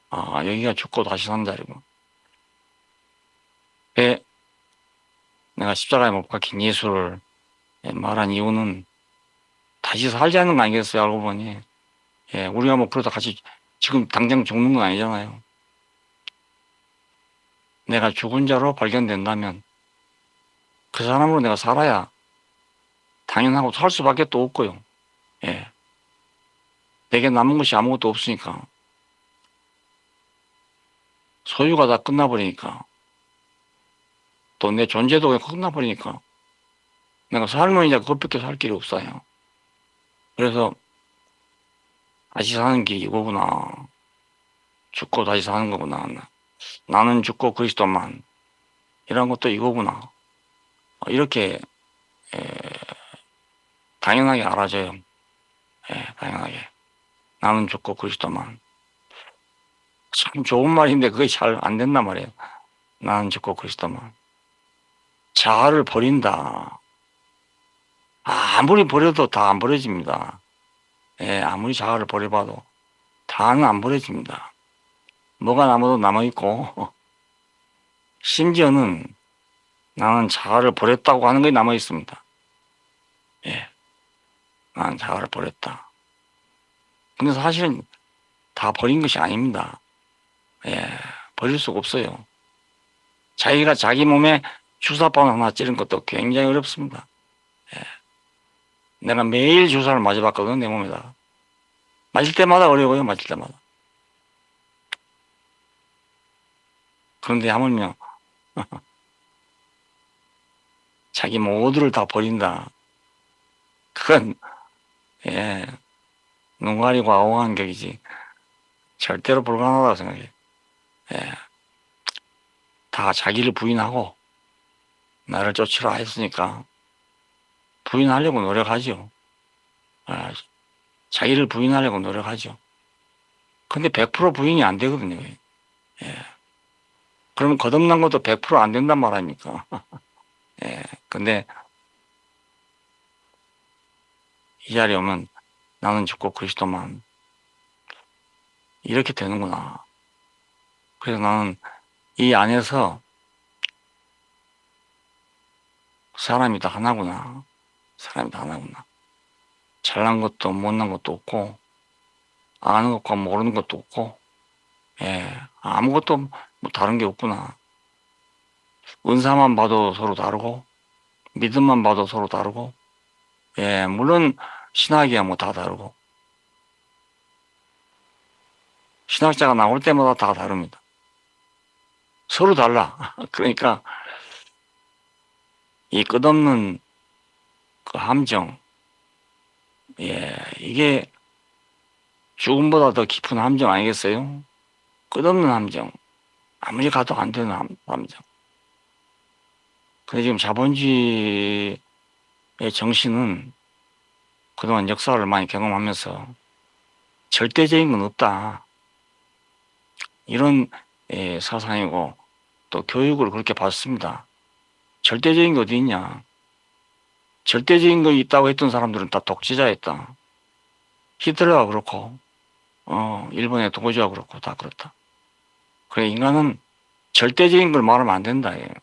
아, 여기가 죽고 다시 산 자리고. 왜 내가 십자가에 못 박힌 예수를 말한 이유는 다시 살자는 거 아니겠어요? 알고 보니. 예, 우리가 뭐 그러다 같이 지금 당장 죽는 건 아니잖아요. 내가 죽은 자로 발견된다면 그 사람으로 내가 살아야 당연하고 살 수밖에 또 없고요. 예. 내게 남은 것이 아무것도 없으니까. 소유가 다 끝나버리니까. 또 내 존재도 끝나버리니까. 내가 살면 이제 그것밖에 살 길이 없어요. 그래서 다시 사는 게 이거구나. 죽고 다시 사는 거구나. 나는 죽고 그리스도만. 이런 것도 이거구나. 이렇게 당연하게 알아져요. 당연하게. 나는 죽고 그리스도만. 참 좋은 말인데 그게 잘 안 된단 말이에요. 나는 죽고 그리스도만. 자아를 버린다. 아무리 버려도 다 안 버려집니다. 아무리 자아를 버려봐도 다는 안 버려집니다. 뭐가 남아도 남아있고 심지어는 나는 자아를 버렸다고 하는 게 남아있습니다. 나는 자아를 버렸다. 근데 사실은 다 버린 것이 아닙니다. 버릴 수가 없어요. 자기가 자기 몸에 주사바늘 하나 찌른 것도 굉장히 어렵습니다. 내가 매일 주사를 맞아봤거든요, 내 몸에다. 맞을 때마다 어려워요, 맞을 때마다. 그런데 하물며 자기 모두를 다 버린다. 그건 눈 가리고 아웅한 격이지. 절대로 불가능하다고 생각해요. 예. 다 자기를 부인하고 나를 쫓으라 했으니까 부인하려고 노력하죠. 예. 자기를 부인하려고 노력하죠. 근데 100% 부인이 안 되거든요. 예. 그러면 거듭난 것도 100%안 된단 말 아닙니까? 예. 근데 이 자리에 오면 나는 죽고 그리스도만 이렇게 되는구나. 그래서 나는 이 안에서 사람이 다 하나구나. 사람이 다 하나구나. 잘난 것도 못난 것도 없고 아는 것과 모르는 것도 없고 예. 아무것도 뭐 다른 게 없구나. 은사만 봐도 서로 다르고 믿음만 봐도 서로 다르고 예. 물론 신학이야 뭐 다 다르고 신학자가 나올 때마다 다 다릅니다. 서로 달라. 그러니까 이 끝없는 그 함정 예. 이게 죽음보다 더 깊은 함정 아니겠어요? 끝없는 함정. 아무리 가도 안 되는 함정. 근데 지금 자본주의의 정신은 그동안 역사를 많이 경험하면서 절대적인 건 없다. 이런 사상이고 또 교육을 그렇게 받습니다. 절대적인 게 어디 있냐. 절대적인 거 있다고 했던 사람들은 다 독재자였다. 히틀러가 그렇고 일본의 도고지가 그렇고 다 그렇다. 그래 인간은 절대적인 걸 말하면 안 된다. 예,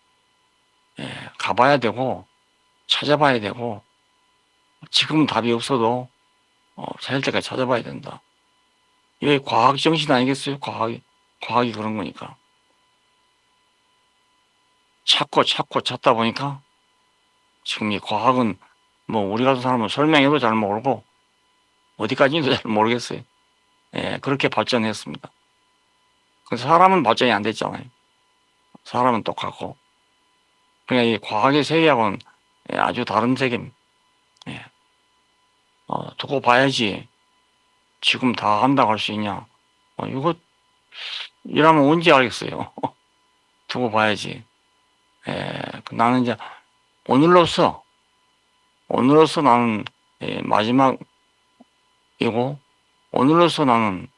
가봐야 되고 찾아봐야 되고 지금은 답이 없어도 찾을 때까지 찾아봐야 된다. 이게 과학 정신 아니겠어요? 과학이 그런 거니까. 찾고 찾다 보니까 지금 이 과학은 뭐 우리 같은 사람은 설명해도 잘 모르고 어디까지인지도 잘 모르겠어요. 예, 그렇게 발전했습니다. 그 사람은 발전이 안 됐잖아요. 사람은 똑같고. 그러니까 이 과학의 세계하고는 아주 다른 세계입니다. 예. 두고 봐야지. 지금 다 한다고 할 수 있냐. 이거, 이러면 언제 알겠어요. 두고 봐야지. 예, 나는 이제 오늘로서 나는 마지막이고, 오늘로서 나는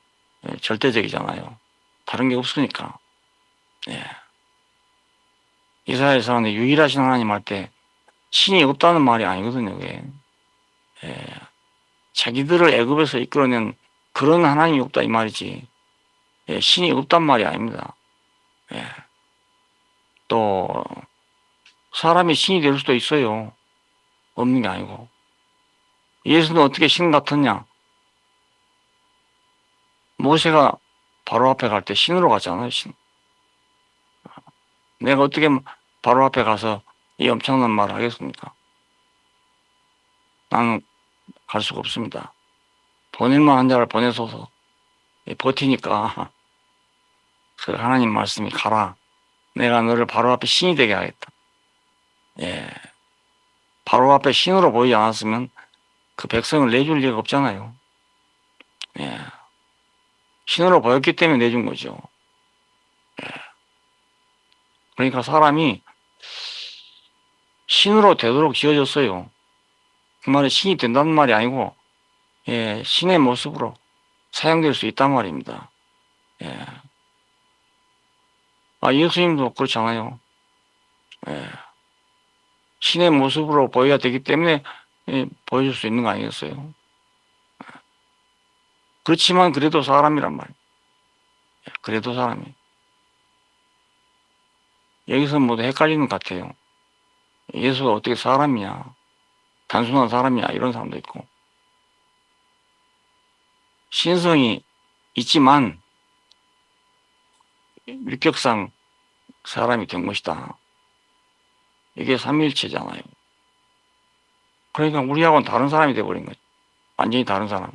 절대적이잖아요. 다른 게 없으니까. 예. 이사야에서는 유일하신 하나님 할 때 신이 없다는 말이 아니거든요. 그게. 예. 자기들을 애굽에서 이끌어낸 그런 하나님이 없다 이 말이지. 예. 신이 없단 말이 아닙니다. 예. 또 사람이 신이 될 수도 있어요. 없는 게 아니고. 예수는 어떻게 신 같았냐? 모세가 바로 앞에 갈 때 신으로 갔잖아요. 신. 내가 어떻게 바로 앞에 가서 이 엄청난 말을 하겠습니까? 나는 갈 수가 없습니다. 보낼만 한 자를 보내소서. 버티니까 그 하나님 말씀이 가라. 내가 너를 바로 앞에 신이 되게 하겠다. 예. 바로 앞에 신으로 보이지 않았으면 그 백성을 내줄 리가 없잖아요. 예. 신으로 보였기 때문에 내준 거죠. 예. 그러니까 사람이 신으로 되도록 지어졌어요. 그 말은 신이 된다는 말이 아니고, 예, 신의 모습으로 사용될 수 있단 말입니다. 예. 예수님도 그렇잖아요. 예. 신의 모습으로 보여야 되기 때문에 보여줄 수 있는 거 아니겠어요? 그렇지만 그래도 사람이란 말이에요. 그래도 사람이. 여기서 모두 헷갈리는 것 같아요. 예수가 어떻게 사람이냐, 단순한 사람이냐 이런 사람도 있고. 신성이 있지만 율격상 사람이 된 것이다. 이게 삼위일체잖아요. 그러니까 우리하고는 다른 사람이 돼버린 거죠. 완전히 다른 사람.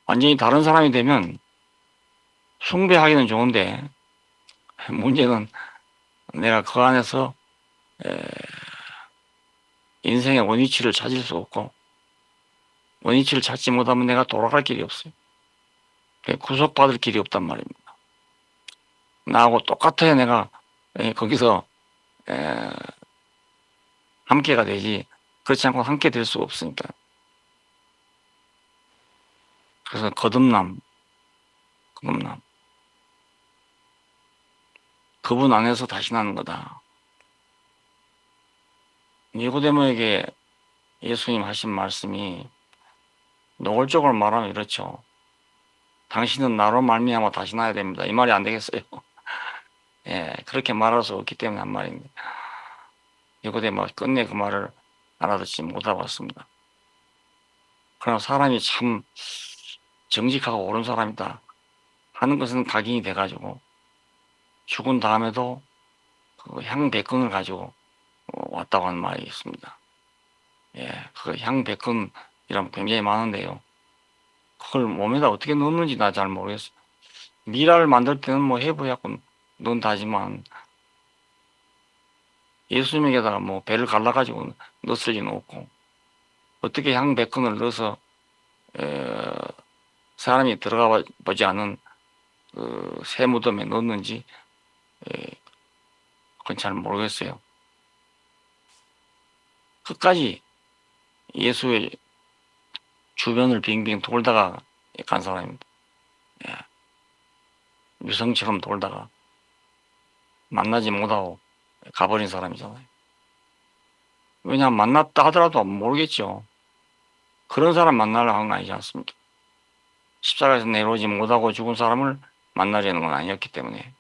완전히 다른 사람이 되면 숭배하기는 좋은데 문제는 내가 그 안에서 인생의 원위치를 찾을 수 없고 원위치를 찾지 못하면 내가 돌아갈 길이 없어요. 구속받을 길이 없단 말입니다. 나하고 똑같아야 내가 거기서 함께가 되지, 그렇지 않고 함께 될 수가 없으니까. 그래서 거듭남. 그분 안에서 다시 나는 거다. 니고데모에게 예수님 하신 말씀이 노골적으로 말하면 이렇죠. 당신은 나로 말미암아 다시 나야 됩니다. 이 말이 안 되겠어요. 예, 그렇게 말할 수 없기 때문에 한 말입니다. 니고데모가 끝내 그 말을 알아듣지 못하봤습니다. 그러나 사람이 참 정직하고 옳은 사람이다 하는 것은 각인이 돼가지고 죽은 다음에도 그 향백근을 가지고 왔다고 하는 말이 있습니다. 예, 그 향백근이라면 굉장히 많은데요. 그걸 몸에다 어떻게 넣는지 나 잘 모르겠어요. 미라를 만들 때는 뭐 해부해갖고 넣는다지만 예수님에게다가 뭐 배를 갈라가지고 넣었을 리는 없고, 어떻게 향백근을 넣어서 사람이 들어가 보지 않은 그 새 무덤에 넣었는지 그건 잘 모르겠어요. 끝까지 예수의 주변을 빙빙 돌다가 간 사람입니다. 예. 유성처럼 돌다가 만나지 못하고 가버린 사람이잖아요. 왜냐하면 만났다 하더라도 모르겠죠. 그런 사람 만나려고 한 거 아니지 않습니까? 십자가에서 내려오지 못하고 죽은 사람을 만나려는 건 아니었기 때문에.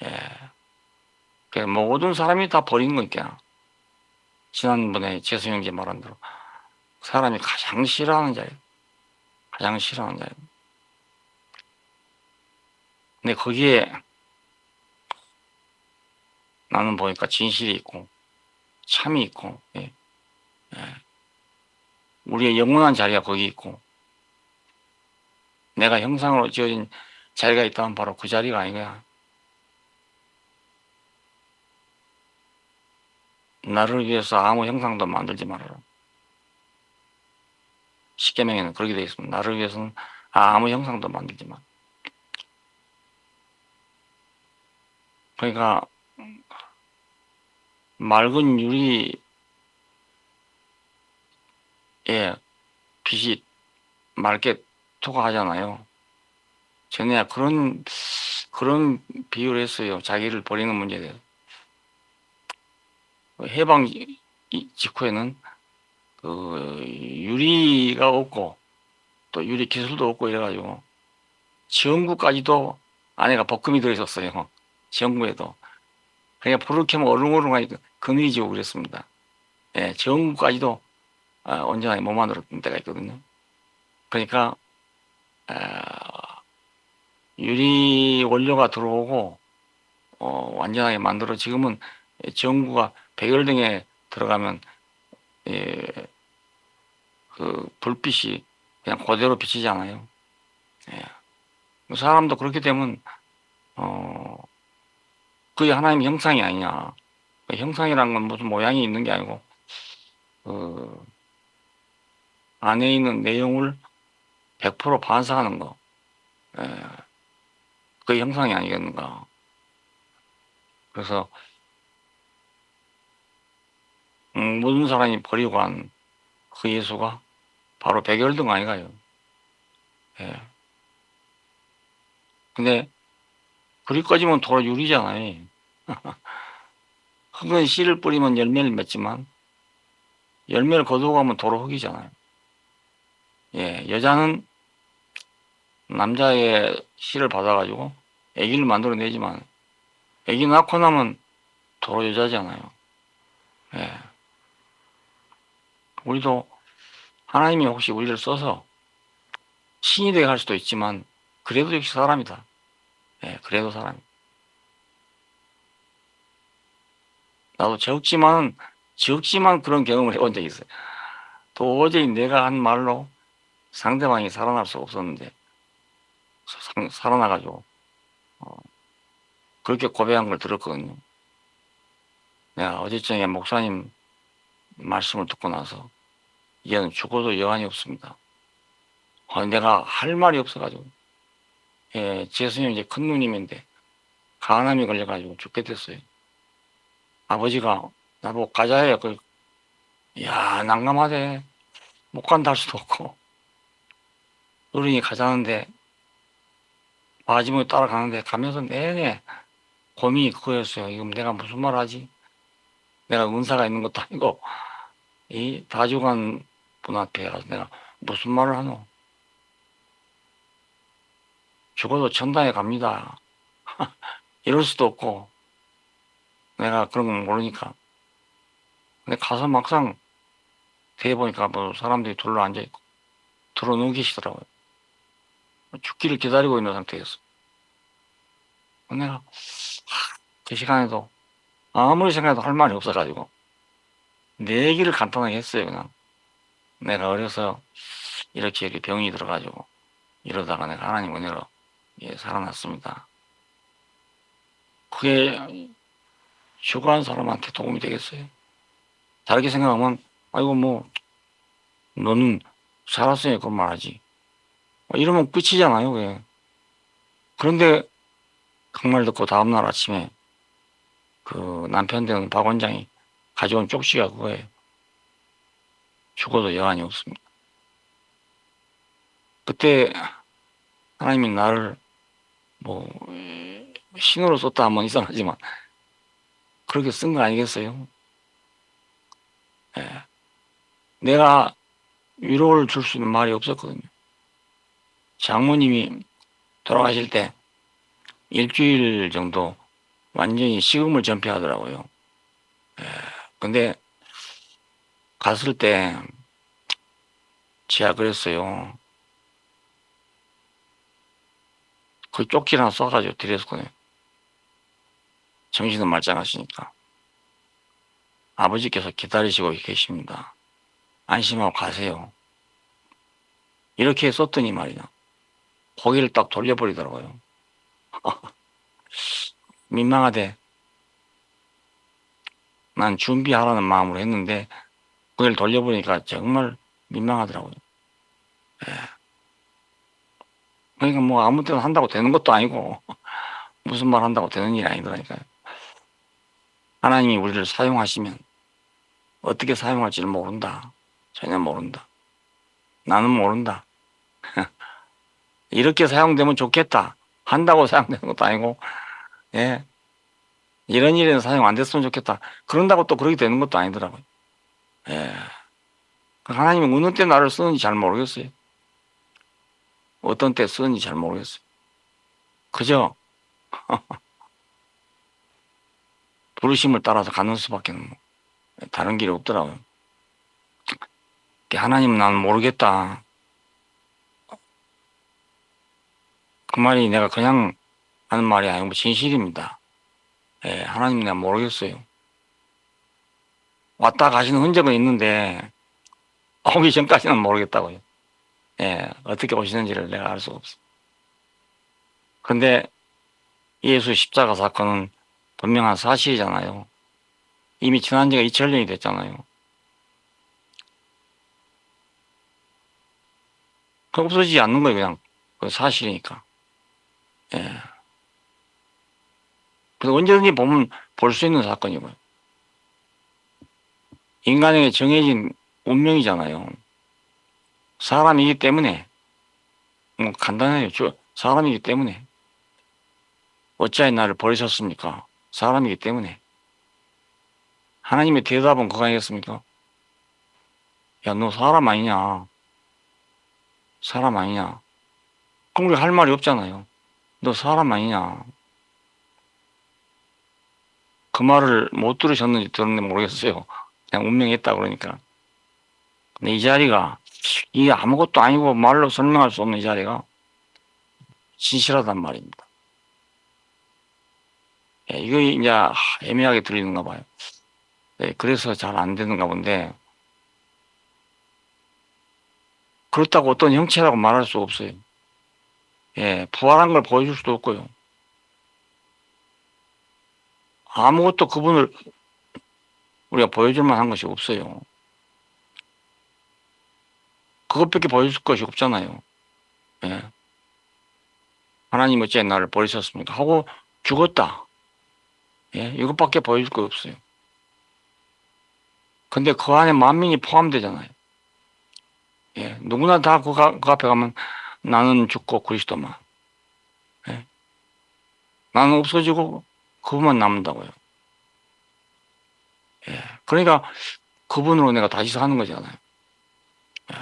예. 그 모든 사람이 다 버린 거니까. 지난번에 재수 형제 말한 대로 사람이 가장 싫어하는 자예요. 가장 싫어하는 자예요. 근데 거기에 나는 보니까 진실이 있고 참이 있고, 예. 예. 우리의 영원한 자리가 거기 있고, 내가 형상으로 지어진 자리가 있다면 바로 그 자리가 아니냐. 나를 위해서 아무 형상도 만들지 말아라. 십계명에는 그렇게 되어 있습니다. 나를 위해서는 아무 형상도 만들지 마. 그러니까 맑은 유리에 빛이 맑게 투과하잖아요. 전에 그런 비유를 했어요. 자기를 버리는 문제에 대해서. 해방 직후에는 그 유리가 없고 또 유리 기술도 없고 이래가지고 지원구까지도 안에가 볶음이 들어있었어요. 지원구에도. 그냥 불을 켜면 얼룩얼룩하니 그늘이 지고 그랬습니다. 예, 지원구까지도 온전하게 못 만들었던 때가 있거든요. 그러니까 유리 원료가 들어오고 완전하게 만들어, 지금은 지원구가 백열등에 들어가면 그 불빛이 그냥 그대로 비치지 않아요. 예. 사람도 그렇게 되면 그게 하나님의 형상이 아니냐. 그 형상이란 건 무슨 모양이 있는 게 아니고 그 안에 있는 내용을 100% 반사하는 거. 예. 그게 형상이 아니겠는가. 그래서 모든 사람이 버리고 간 그 예수가 바로 백열등 아니가요. 예. 근데 불이 꺼지면 도로 유리잖아요. 흙은 씨를 뿌리면 열매를 맺지만 열매를 거두고 가면 도로 흙이잖아요. 예, 여자는 남자의 씨를 받아가지고 아기를 만들어내지만 아기 낳고 나면 도로 여자잖아요. 예. 우리도 하나님이 혹시 우리를 써서 신이 되게 할 수도 있지만 그래도 역시 사람이다. 예, 그래도 사람. 나도 적지만 그런 경험을 해본 적이 있어요. 도저히 내가 한 말로 상대방이 살아날 수 없었는데 살아나가지고 그렇게 고백한 걸 들었거든요. 내가 어제 저녁에 목사님 말씀을 듣고 나서 얘는 죽어도 여한이 없습니다. 내가 할 말이 없어가지고 예, 제 손이 이제 큰 누님인데 간암이 걸려가지고 죽게 됐어요. 아버지가 나보고 가자해. 야, 난감하대. 못 간다 할 수도 없고. 어른이 가자는데 마지막에 따라가는데 가면서 내내 고민이 그거였어요. 이거 내가 무슨 말 하지? 내가 은사가 있는 것도 아니고 이 다주간 분 앞에 가서 내가 무슨 말을 하노? 죽어도 천당에 갑니다. 이럴 수도 없고 내가 그런 건 모르니까. 근데 가서 막상 대해보니까 뭐 사람들이 둘러 앉아있고 들어 누우시더라고요. 죽기를 기다리고 있는 상태였어. 내가 그 시간에도 아무리 생각해도 할 말이 없어가지고 내 얘기를 간단하게 했어요. 그냥 내가 어려서 이렇게 병이 들어가지고 이러다가 내가 하나님 은혜로 예, 살아났습니다. 그게 죽어간 사람한테 도움이 되겠어요? 다르게 생각하면 아이고 뭐 너는 살았으니까 그런 말 하지. 이러면 끝이잖아요. 그게. 그런데 그 말 듣고 다음날 아침에 그 남편 되는 박 원장이 가져온 쪽지가 그거예요. 죽어도 여한이 없습니다. 그때 하나님이 나를 뭐 신호로 썼다 하면 이상하지만 그렇게 쓴 거 아니겠어요? 예. 내가 위로를 줄 수 있는 말이 없었거든요. 장모님이 돌아가실 때 일주일 정도 완전히 식음을 전폐하더라고요. 예. 근데 갔을 때 제가 그랬어요. 그 쪽지를 하나 써가지고 드렸거든요. 정신은 말짱하시니까. 아버지께서 기다리시고 계십니다. 안심하고 가세요. 이렇게 썼더니 말이야. 고개를 딱 돌려버리더라고요. 민망하대. 난 준비하라는 마음으로 했는데 고개를 돌려보니까 정말 민망하더라고요. 예. 그러니까 뭐 아무 때나 한다고 되는 것도 아니고 무슨 말 한다고 되는 일이 아니더라니까요. 하나님이 우리를 사용하시면 어떻게 사용할지를 모른다. 전혀 모른다. 나는 모른다. 이렇게 사용되면 좋겠다. 한다고 사용되는 것도 아니고, 예. 이런 일에는 사용 안 됐으면 좋겠다. 그런다고 또 그렇게 되는 것도 아니더라고요. 예. 하나님은 어느 때 나를 쓰는지 잘 모르겠어요. 어떤 때 쓰는지 잘 모르겠어요. 그저 부르심을 따라서 가는 수밖에 다른 길이 없더라고요. 하나님은 나는 모르겠다. 그 말이 내가 그냥 하는 말이 아니고 진실입니다. 예, 하나님 내가 모르겠어요. 왔다 가시는 흔적은 있는데 오기 전까지는 모르겠다고요. 예, 어떻게 오시는지를 내가 알 수가 없어. 그런데 예수 십자가 사건은 분명한 사실이잖아요. 이미 지난 지가 2000년이 됐잖아요. 그 없어지지 않는 거예요, 그냥. 그 사실이니까. 예. 그래서 언제든지 보면 볼 수 있는 사건이고요. 인간에게 정해진 운명이잖아요. 사람이기 때문에, 뭐 간단해요. 사람이기 때문에. 어찌하여 나를 버리셨습니까? 사람이기 때문에. 하나님의 대답은 그거 아니겠습니까? 야, 너 사람 아니냐? 사람 아니냐? 그럼 우리 할 말이 없잖아요. 너 사람 아니냐? 그 말을 못 들으셨는지 들었는지 모르겠어요. 그냥 운명했다 그러니까. 근데 이 자리가 이게 아무것도 아니고 말로 설명할 수 없는 이 자리가 진실하단 말입니다. 예, 이거 이제 애매하게 들리는가 봐요. 예, 그래서 잘 안 되는가 본데 그렇다고 어떤 형체라고 말할 수 없어요. 예, 부활한 걸 보여줄 수도 없고요. 아무것도 그분을 우리가 보여줄 만한 것이 없어요. 그것밖에 보여줄 것이 없잖아요. 예. 하나님 어째 나를 버리셨습니까? 하고 죽었다. 예, 이것밖에 보여줄 거 없어요. 근데 그 안에 만민이 포함되잖아요. 예, 누구나 다 그 앞에 가면 나는 죽고 그리스도만. 예, 나는 없어지고 그분만 남는다고요. 예, 그러니까 그분으로 내가 다시 사는 거잖아요. 예.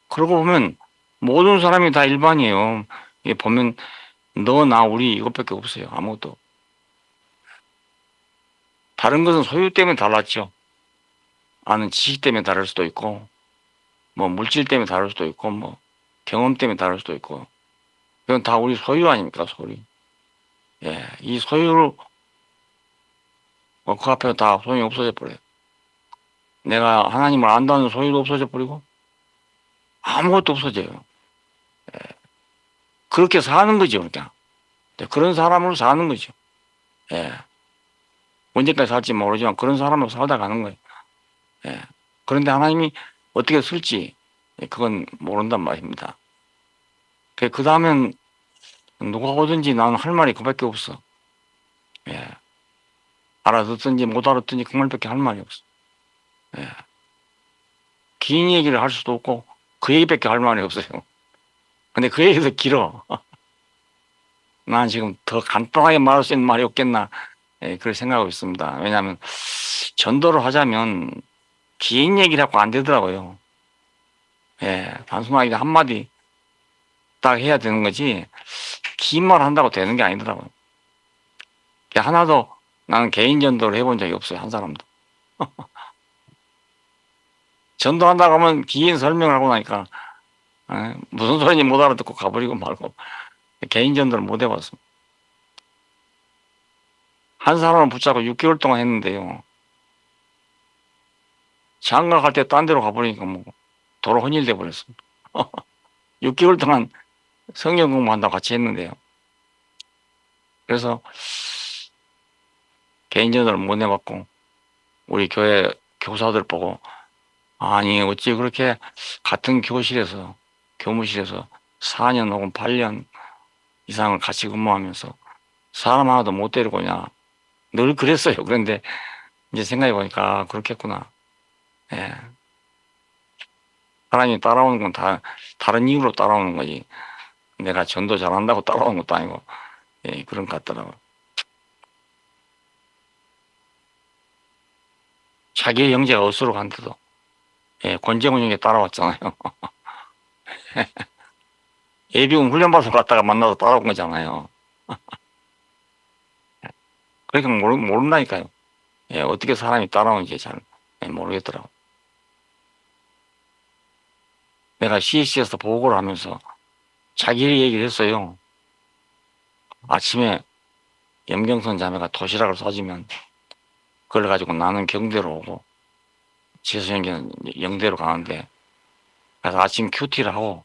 그러고 보면 모든 사람이 다 일반이에요. 예, 보면 너, 나, 우리 이것밖에 없어요. 아무것도. 다른 것은 소유 때문에 달랐죠. 아는 지식 때문에 다를 수도 있고, 뭐 물질 때문에 다를 수도 있고, 뭐 경험 때문에 다를 수도 있고. 이건 다 우리 소유 아닙니까, 소유. 예, 이 소유를 그 앞에 다 소용이 없어져 버려요. 내가 하나님을 안다는 소유도 없어져 버리고 아무것도 없어져요. 그렇게 사는 거죠, 그러니까. 그런 사람으로 사는 거죠. 예. 언제까지 살지 모르지만 그런 사람으로 살다 가는 거예요. 예. 그런데 하나님이 어떻게 쓸지 그건 모른단 말입니다. 그 다음엔 누가 오든지 나는 할 말이 그밖에 없어. 예. 알아듣든지 못 알아듣든지 그 말밖에 할 말이 없어. 예. 긴 얘기를 할 수도 없고 그 얘기밖에 할 말이 없어요. 근데 그 얘기도 길어. 난 지금 더 간단하게 말할 수 있는 말이 없겠나, 예, 그렇게 생각하고 있습니다. 왜냐하면 전도를 하자면 긴 얘기를 하고 안 되더라고요. 예, 단순하게 한마디 딱 해야 되는 거지 긴 말 한다고 되는 게 아니더라고요. 하나도 나는 개인 전도를 해본 적이 없어요. 한 사람도. 전도한다고 하면 긴 설명을 하고 나니까 무슨 소리인지 못 알아듣고 가버리고 말고 개인 전도를 못 해봤습니다. 한 사람을 붙잡고 6개월 동안 했는데요. 장가 갈 때 딴 데로 가버리니까 뭐 도로 혼일돼 버렸습니다. 6개월 동안 성경 공부한다고 같이 했는데요. 그래서 개인 전도를 못 해봤고 우리 교회 교사들 보고 아니 어찌 그렇게 같은 교실에서 교무실에서 4년 혹은 8년 이상을 같이 근무하면서 사람 하나도 못 데리고 오냐 늘 그랬어요. 그런데 이제 생각해 보니까 그렇겠구나. 예. 사람이 따라오는 건 다 다른 이유로 따라오는 거지. 내가 전도 잘한다고 따라오는 것도 아니고, 예, 그런 것 같더라고요. 자기의 형제가 어수로 간데도, 예, 권재훈 형이 따라왔잖아요. 예비군 훈련받으러 갔다가 만나서 따라온 거잖아요. 그러니까 모른다니까요. 예, 어떻게 사람이 따라오는지 잘 모르겠더라고요. 내가 CC에서 보고를 하면서 자기 얘기를 했어요. 아침에 염경선 자매가 도시락을 싸주면 그걸 가지고 나는 경대로 오고 재수형기는 영대로 가는데 그래서 아침 큐티를 하고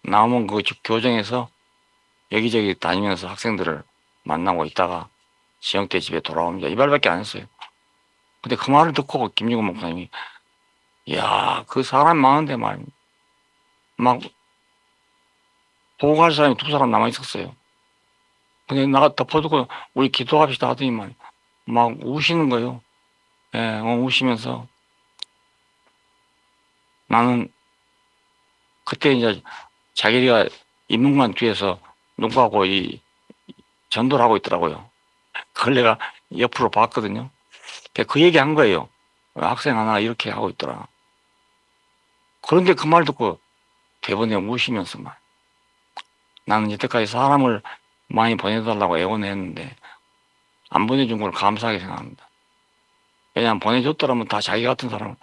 나오면 그 교정에서 여기저기 다니면서 학생들을 만나고 있다가 시영 때 집에 돌아옵니다. 이 말밖에 안 했어요. 근데 그 말을 듣고 김용건 목사님이 이야 그 사람 많은데 말입니다. 막 보고할 사람이 두 사람 남아 있었어요. 근데 나가 덮어두고 우리 기도합시다 하더니만 막 우시는 거예요. 예, 우시면서 나는 그때 이제 자기가 인문관 뒤에서 누구하고 이 전도를 하고 있더라고요. 그걸 내가 옆으로 봤거든요. 그 얘기 한 거예요. 학생 하나 이렇게 하고 있더라. 그런데 그 말 듣고 대번에 우시면서 말. 나는 이때까지 사람을 많이 보내달라고 애원했는데 안 보내준 걸 감사하게 생각합니다. 왜냐하면 보내줬더라면 다 자기 같은 사람을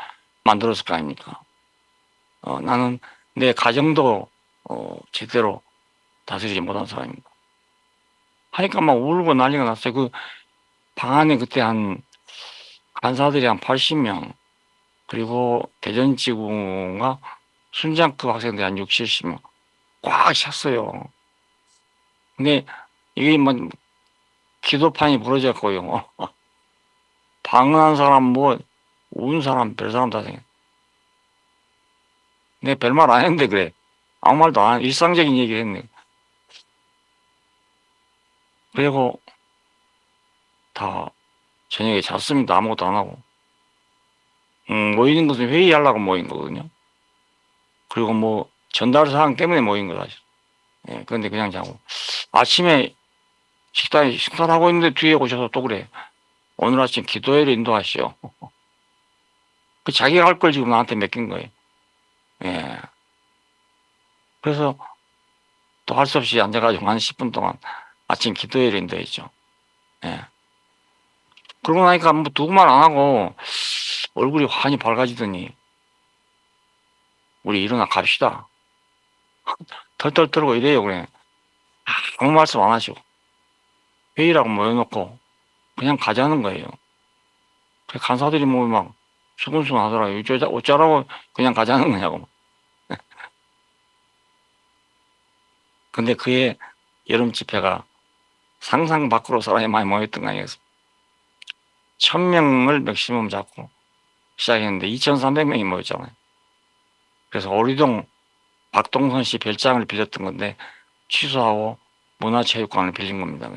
만들었을 거 아닙니까? 나는 내 가정도 제대로 다스리지 못한 사람입니다. 하니까 막 울고 난리가 났어요. 그 방 안에 그때 한 간사들이 한 80명 그리고 대전지구가 순장급 학생들이 한 60, 70명 꽉 찼어요. 근데 이게 뭐 기도판이 부러졌고요. 방언한 사람 뭐 운 사람 별 사람 다 생겨. 내 별말 안 했는데 그래. 아무 말도 안 일상적인 얘기 했네. 그리고 다 저녁에 잤습니다. 아무것도 안 하고. 모이는 것은 회의하려고 모인 거거든요. 그리고 뭐 전달 사항 때문에 모인 거다. 예, 그런데 그냥 자고. 아침에 식사를 하고 있는데 뒤에 오셔서 또 그래. 오늘 아침 기도회를 인도하시오. 그 자기가 할 걸 지금 나한테 맡긴 거예요. 예. 그래서 또 할 수 없이 앉아가지고 한 10분 동안 아침 기도회를 인도했죠. 예. 그러고 나니까 뭐 두고만 안 하고 얼굴이 환히 밝아지더니 우리 일어나 갑시다. 털털 떨고 이래요, 그래. 아무 말씀 안 하시고. 회의라고 모여놓고 그냥 가자는 거예요. 그 간사들이 뭐 막 수근수근 하더라고요. 어쩌라고 그냥 가자는 거냐고. 근데 그의 여름 집회가 상상 밖으로 사람이 많이 모였던 거 아니겠습니까? 1000명을 맥시멈 잡고 시작했는데 2300명이 모였잖아요. 그래서 오리동 박동선 씨 별장을 빌렸던 건데 취소하고 문화체육관을 빌린 겁니다.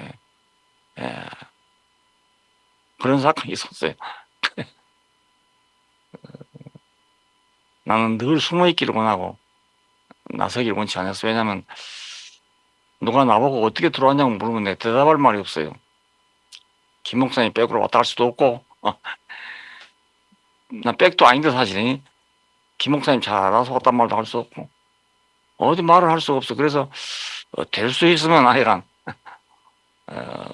예. 그런 사건이 있었어요. 나는 늘 숨어있기를 원하고 나서기를 원치 않았어요. 왜냐하면 누가 나보고 어떻게 들어왔냐고 물으면 내가 대답할 말이 없어요. 김 목사님 백으로 왔다 갈 수도 없고 나 백도 아닌데 사실 김 목사님 잘 알아서 왔단 말도 할 수 없고 어디 말을 할 수가 없어. 그래서 될 수 있으면 아이란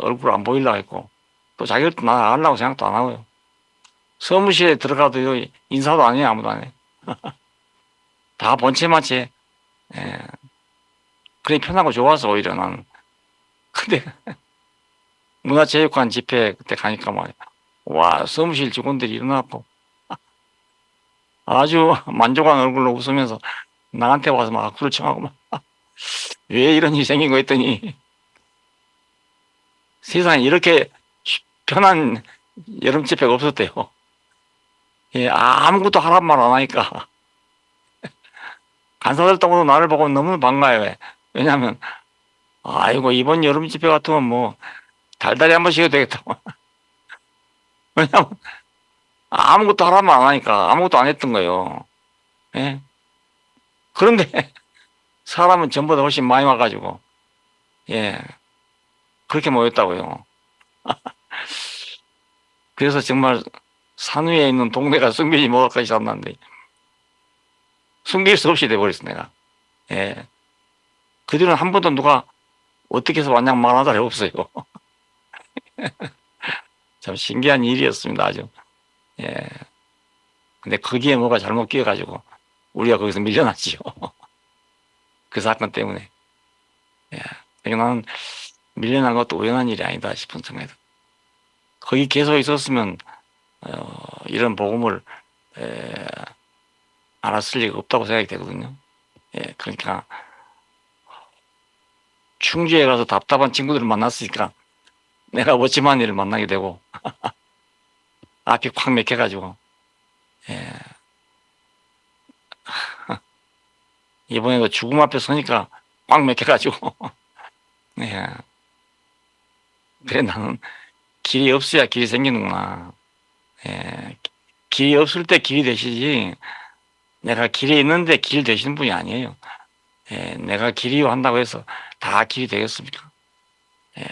얼굴 안 보이려고 했고 또 자기들도 나 알라고 생각도 안 하고요. 사무실에 들어가도 인사도 안 해요. 아무도 안 해. 다 본체마치. 예. 그래 편하고 좋아서 오히려 나는. 근데 문화체육관 집회 그때 가니까 말이야. 와, 사무실 직원들이 일어나고 아주 만족한 얼굴로 웃으면서 나한테 와서 막 악수를 청하고 막 왜 이런 일이 생긴 거 했더니 세상에 이렇게 편한 여름 집회가 없었대요. 예, 아무것도 하란 말 안 하니까 간사들 떠고도 나를 보고 너무 반가워요. 왜냐하면 아이고 이번 여름 집회 같으면 뭐 달달이 한 번씩 해도 되겠다고. 왜냐하면 아무것도 하란 말 안 하니까 아무것도 안 했던 거예요. 예? 그런데 사람은 전보다 훨씬 많이 와가지고 예 그렇게 모였다고요. 그래서 정말 산 위에 있는 동네가 숨기지 못할 것이 않는데 숨길 수 없이 돼버렸어 내가. 예. 그 뒤로는 한 번도 누가 어떻게 해서 왔냐고 말한 사람이 없어요. 참 신기한 일이었습니다 아주. 예. 근데 거기에 뭐가 잘못 끼어가지고 우리가 거기서 밀려났지요. 그 사건 때문에. 예. 그러니까 나는 밀려난 것도 우연한 일이 아니다 싶은 생각이. 거기 계속 있었으면 이런 복음을 알았을 리가 없다고 생각이 되거든요. 예. 그러니까 충주에 가서 답답한 친구들을 만났으니까 내가 멋짐한 일을 만나게 되고 앞이 콱 맥혀가지고 예. 이번에도 죽음 앞에 서니까 꽉 맥혀가지고 예. 그래 나는 길이 없어야 길이 생기는구나. 예. 길이 없을 때 길이 되시지 내가 길이 있는데 길 되시는 분이 아니에요. 예. 내가 길이 한다고 해서 다 길이 되겠습니까? 예.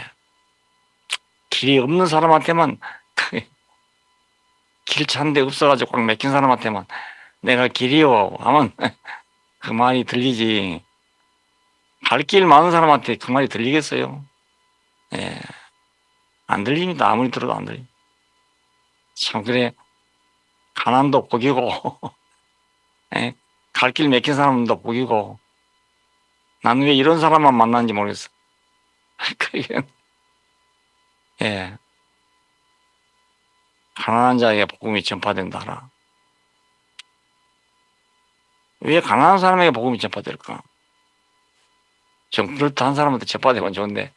길이 없는 사람한테만 길 찾는데 없어가지고 꽉 맥힌 사람한테만 내가 길이요 하면 그 말이 들리지 갈 길 많은 사람한테 그 말이 들리겠어요? 예. 안 들립니다. 아무리 들어도 안 들립니다. 참 그래 가난도 복이고 예? 갈 길 맥힌 사람도 복이고 난 왜 이런 사람만 만나는지 모르겠어. 그게 예. 가난한 자에게 복음이 전파된다라. 왜 가난한 사람에게 복음이 전파될까? 좀 그렇다 한 사람한테 전파되면 좋은데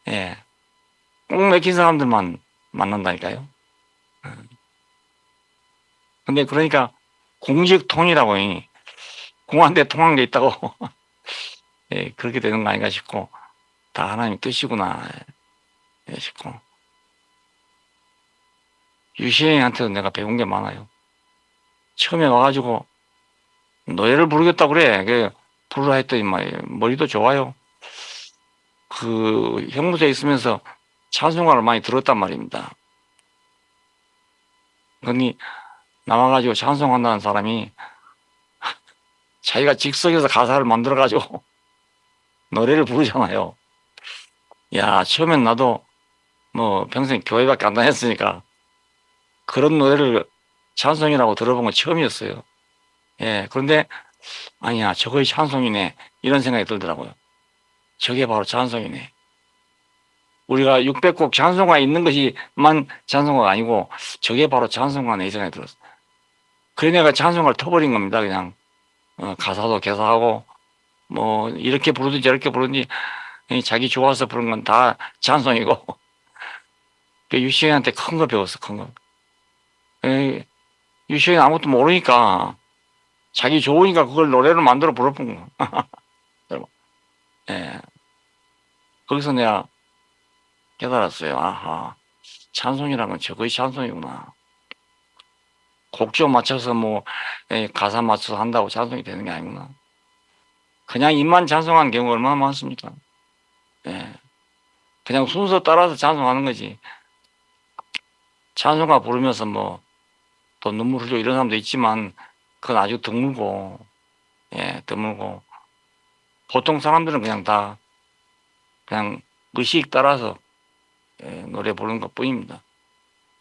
예. 꼭 맥힌 사람들만 만난다니까요. 근데 그러니까 공직통이라고 공한테 통한 게 있다고 예, 그렇게 되는 거 아닌가 싶고 다 하나님 뜻이구나 싶고, 유시행한테도 내가 배운 게 많아요. 처음에 와가지고 노래를 부르겠다고 그래. 부르라 했더니 머리도 좋아요. 그 형무소에 있으면서 찬송가를 많이 들었단 말입니다. 그러니 나와가지고 찬송한다는 사람이 자기가 즉석에서 가사를 만들어가지고 노래를 부르잖아요. 야, 처음엔 나도 뭐 평생 교회밖에 안 다녔으니까 그런 노래를 찬송이라고 들어본 건 처음이었어요. 예, 그런데 아니야, 저거이 찬송이네 이런 생각이 들더라고요. 저게 바로 찬송이네. 우리가 600곡 찬송가 있는 것이만 찬송가가 아니고 저게 바로 찬송가네 이 생각이 들었어요. 그래 내가 찬송가를 터버린 겁니다. 그냥 가사도 개사하고 뭐 이렇게 부르든지 저렇게 부르든지 자기 좋아서 부른 건 다 찬송이고. 유시현한테 큰 거 배웠어. 큰 거. 유시현 아무것도 모르니까 자기 좋으니까 그걸 노래로 만들어 부르는 거. 예. 거기서 내가 깨달았어요. 아하, 찬송이라는 건 저거의 찬송이구나. 곡조 맞춰서 뭐 가사 맞춰서 한다고 찬송이 되는 게 아니구나. 그냥 입만 찬송하는 경우가 얼마나 많습니까? 예. 그냥 순서 따라서 찬송하는 거지. 찬송가 부르면서 뭐 또 눈물 흘리고 이런 사람도 있지만 그건 아주 드물고, 예, 드물고. 보통 사람들은 그냥 다 그냥 의식 따라서 노래 부르는 것 뿐입니다.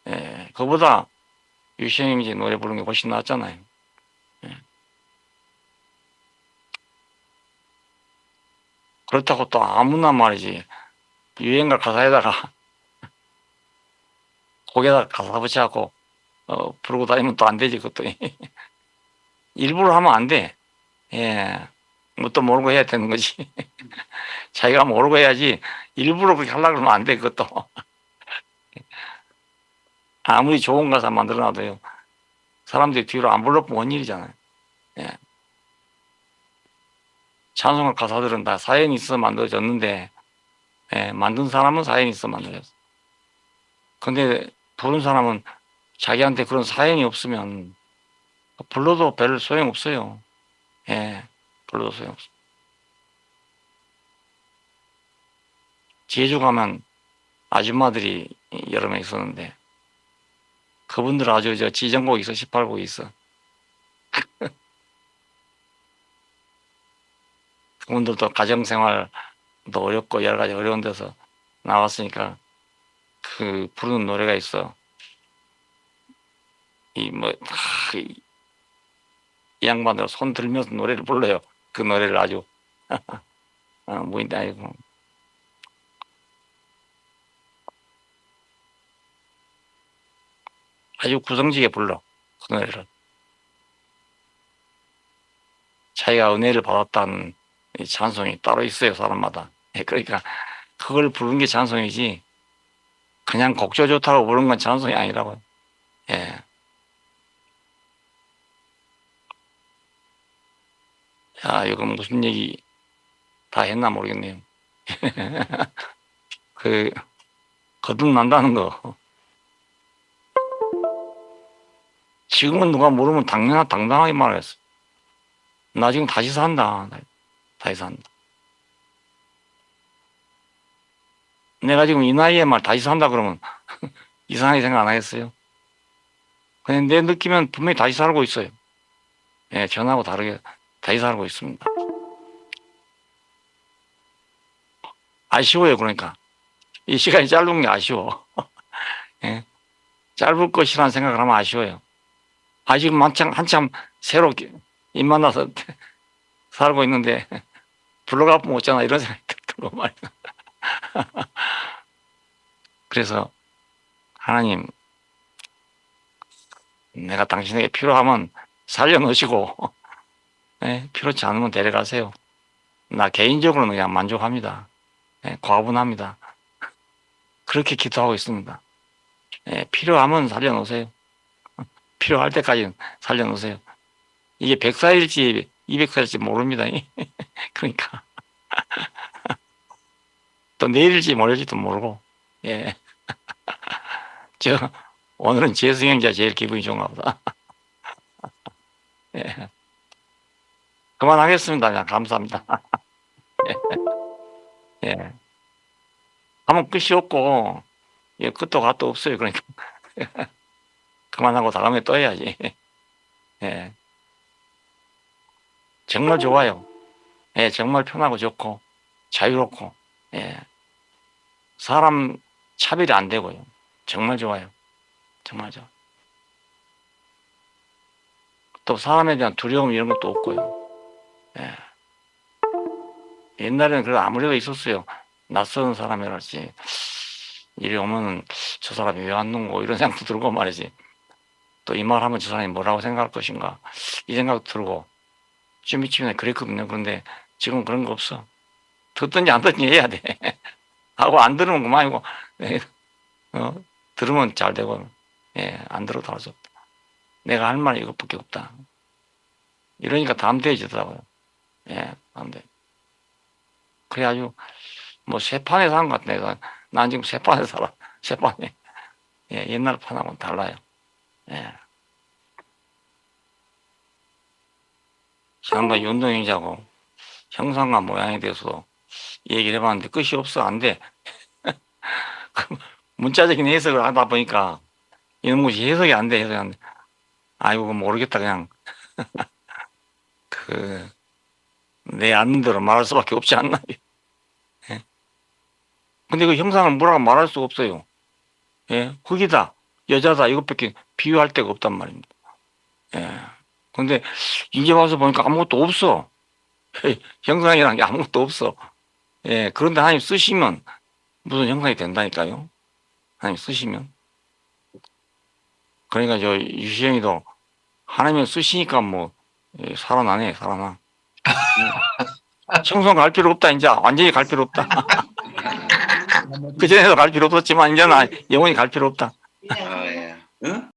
예, 그보다 유시영이 이제 노래 부르는 게 훨씬 낫잖아요. 예. 그렇다고 또 아무나 말이지 유행가 가사에다가 곡에다가 가사 붙여갖고 부르고 다니면 또 안 되지. 그것도 일부러 하면 안 돼. 예, 뭣도 모르고 해야 되는 거지. 자기가 모르고 해야지 일부러 그렇게 하려고 그러면 안 돼. 그것도 아무리 좋은 가사 만들어놔도요 사람들이 뒤로 안 불러보면 원 일이잖아요. 예. 찬송가 가사들은 다 사연이 있어 만들어졌는데, 예, 만든 사람은 사연이 있어 만들어졌어. 근데 부른 사람은 자기한테 그런 사연이 없으면 불러도 별 소용 없어요. 예, 불러도 소용 없어. 제주 가면 아줌마들이 여러 명 있었는데 그분들 아주 지정곡 있어, 18곡 있어. 그분들도 가정생활도 어렵고 여러 가지 어려운 데서 나왔으니까 그 부르는 노래가 있어. 이 양반들 손 들면서 노래를 불러요. 그 노래를 아주 뭐인데 아이고 아주 구성지게 불러 그 노래를. 자기가 은혜를 받았다는 이 찬송이 따로 있어요 사람마다. 그러니까 그걸 부르는 게 찬송이지 그냥 곡조 좋다고 부르는 건 찬송이 아니라고요. 예. 야, 이거 무슨 얘기 다 했나 모르겠네요. 그 거듭난다는 거 지금은 누가 모르면 당당하게 말했어. 나 지금 다시 산다. 다시 산다. 내가 지금 이 나이에 말 다시 산다 그러면 이상하게 생각 안 하겠어요? 그냥 내 느끼면 분명히 다시 살고 있어요. 예, 전하고 다르게 다시 살고 있습니다. 아쉬워요, 그러니까. 이 시간이 짧은 게 아쉬워. 예, 짧을 것이라는 생각을 하면 아쉬워요. 아직 한참 새롭게 입 만나서 살고 있는데 불러가면 어쩌나 이런 생각이 들고 말이야. 그래서 하나님, 내가 당신에게 필요하면 살려놓으시고 필요치 않으면 데려가세요. 나 개인적으로는 그냥 만족합니다. 과분합니다. 그렇게 기도하고 있습니다. 필요하면 살려놓으세요. 필요할 때까지는 살려놓으세요. 이게 100살일지 200살일지 모릅니다. 그러니까 또 내일일지 모레일지도 모르고, 예. 오늘은 재수 형제가 제일 기분이 좋은가 보다. 예. 그만하겠습니다. 그냥 감사합니다. 예. 예. 하면 끝이 없고, 예, 끝도 갓도 없어요. 그러니까. 그만하고 다음에 또 해야지. 예. 정말 좋아요. 예, 정말 편하고 좋고, 자유롭고, 예. 사람 차별이 안 되고요. 정말 좋아요. 정말 좋아. 또 사람에 대한 두려움 이런 것도 없고요. 예. 옛날에는 그래도 아무래도 있었어요. 낯선 사람이랄지, 이리 오면은 저 사람이 왜 왔는고 이런 생각도 들고 말이지. 또 이 말 하면 저 사람이 뭐라고 생각할 것인가 이 생각도 들고 좀 미치면 그랬거든요. 그런데 지금 그런 거 없어. 듣든지 안 듣든지 해야 돼. 하고 안 들으면 그만이고, 예. 들으면 잘 되고, 예, 안 들어도 할 수 없다. 내가 할 말이 이것밖에 없다. 이러니까 담대해지더라고요. 예, 담대. 그래 아주 뭐 새 판에 사는 것 같아. 내가 난 지금 새 판에 살아. 새 판에. 예, 옛날 판하고는 달라요. 예. 지난번 운동행자고 형상과 모양에 대해서 얘기를 해봤는데 끝이 없어. 안 돼. 문자적인 해석을 하다 보니까 이런 것이 해석이 안 돼. 해석이 안 돼. 아이고 모르겠다 그냥 내 아는 대로 말할 수밖에 없지 않나. 예. 근데 그 형상을 뭐라고 말할 수가 없어요. 예. 흙이다, 여자다 이것밖에 비유할 데가 없단 말입니다. 예. 근데 이제 와서 보니까 아무것도 없어. 형상이라는 게 아무것도 없어. 예. 그런데 하나님 쓰시면 무슨 형상이 된다니까요. 하나님 쓰시면. 그러니까 저 유시영이도 하나님을 쓰시니까 뭐 살아나네, 살아나. 청소년 갈 필요 없다, 이제 완전히 갈 필요 없다. 그전에도 갈 필요 없었지만 이제는 영원히 갈 필요 없다. 아, 예. 응?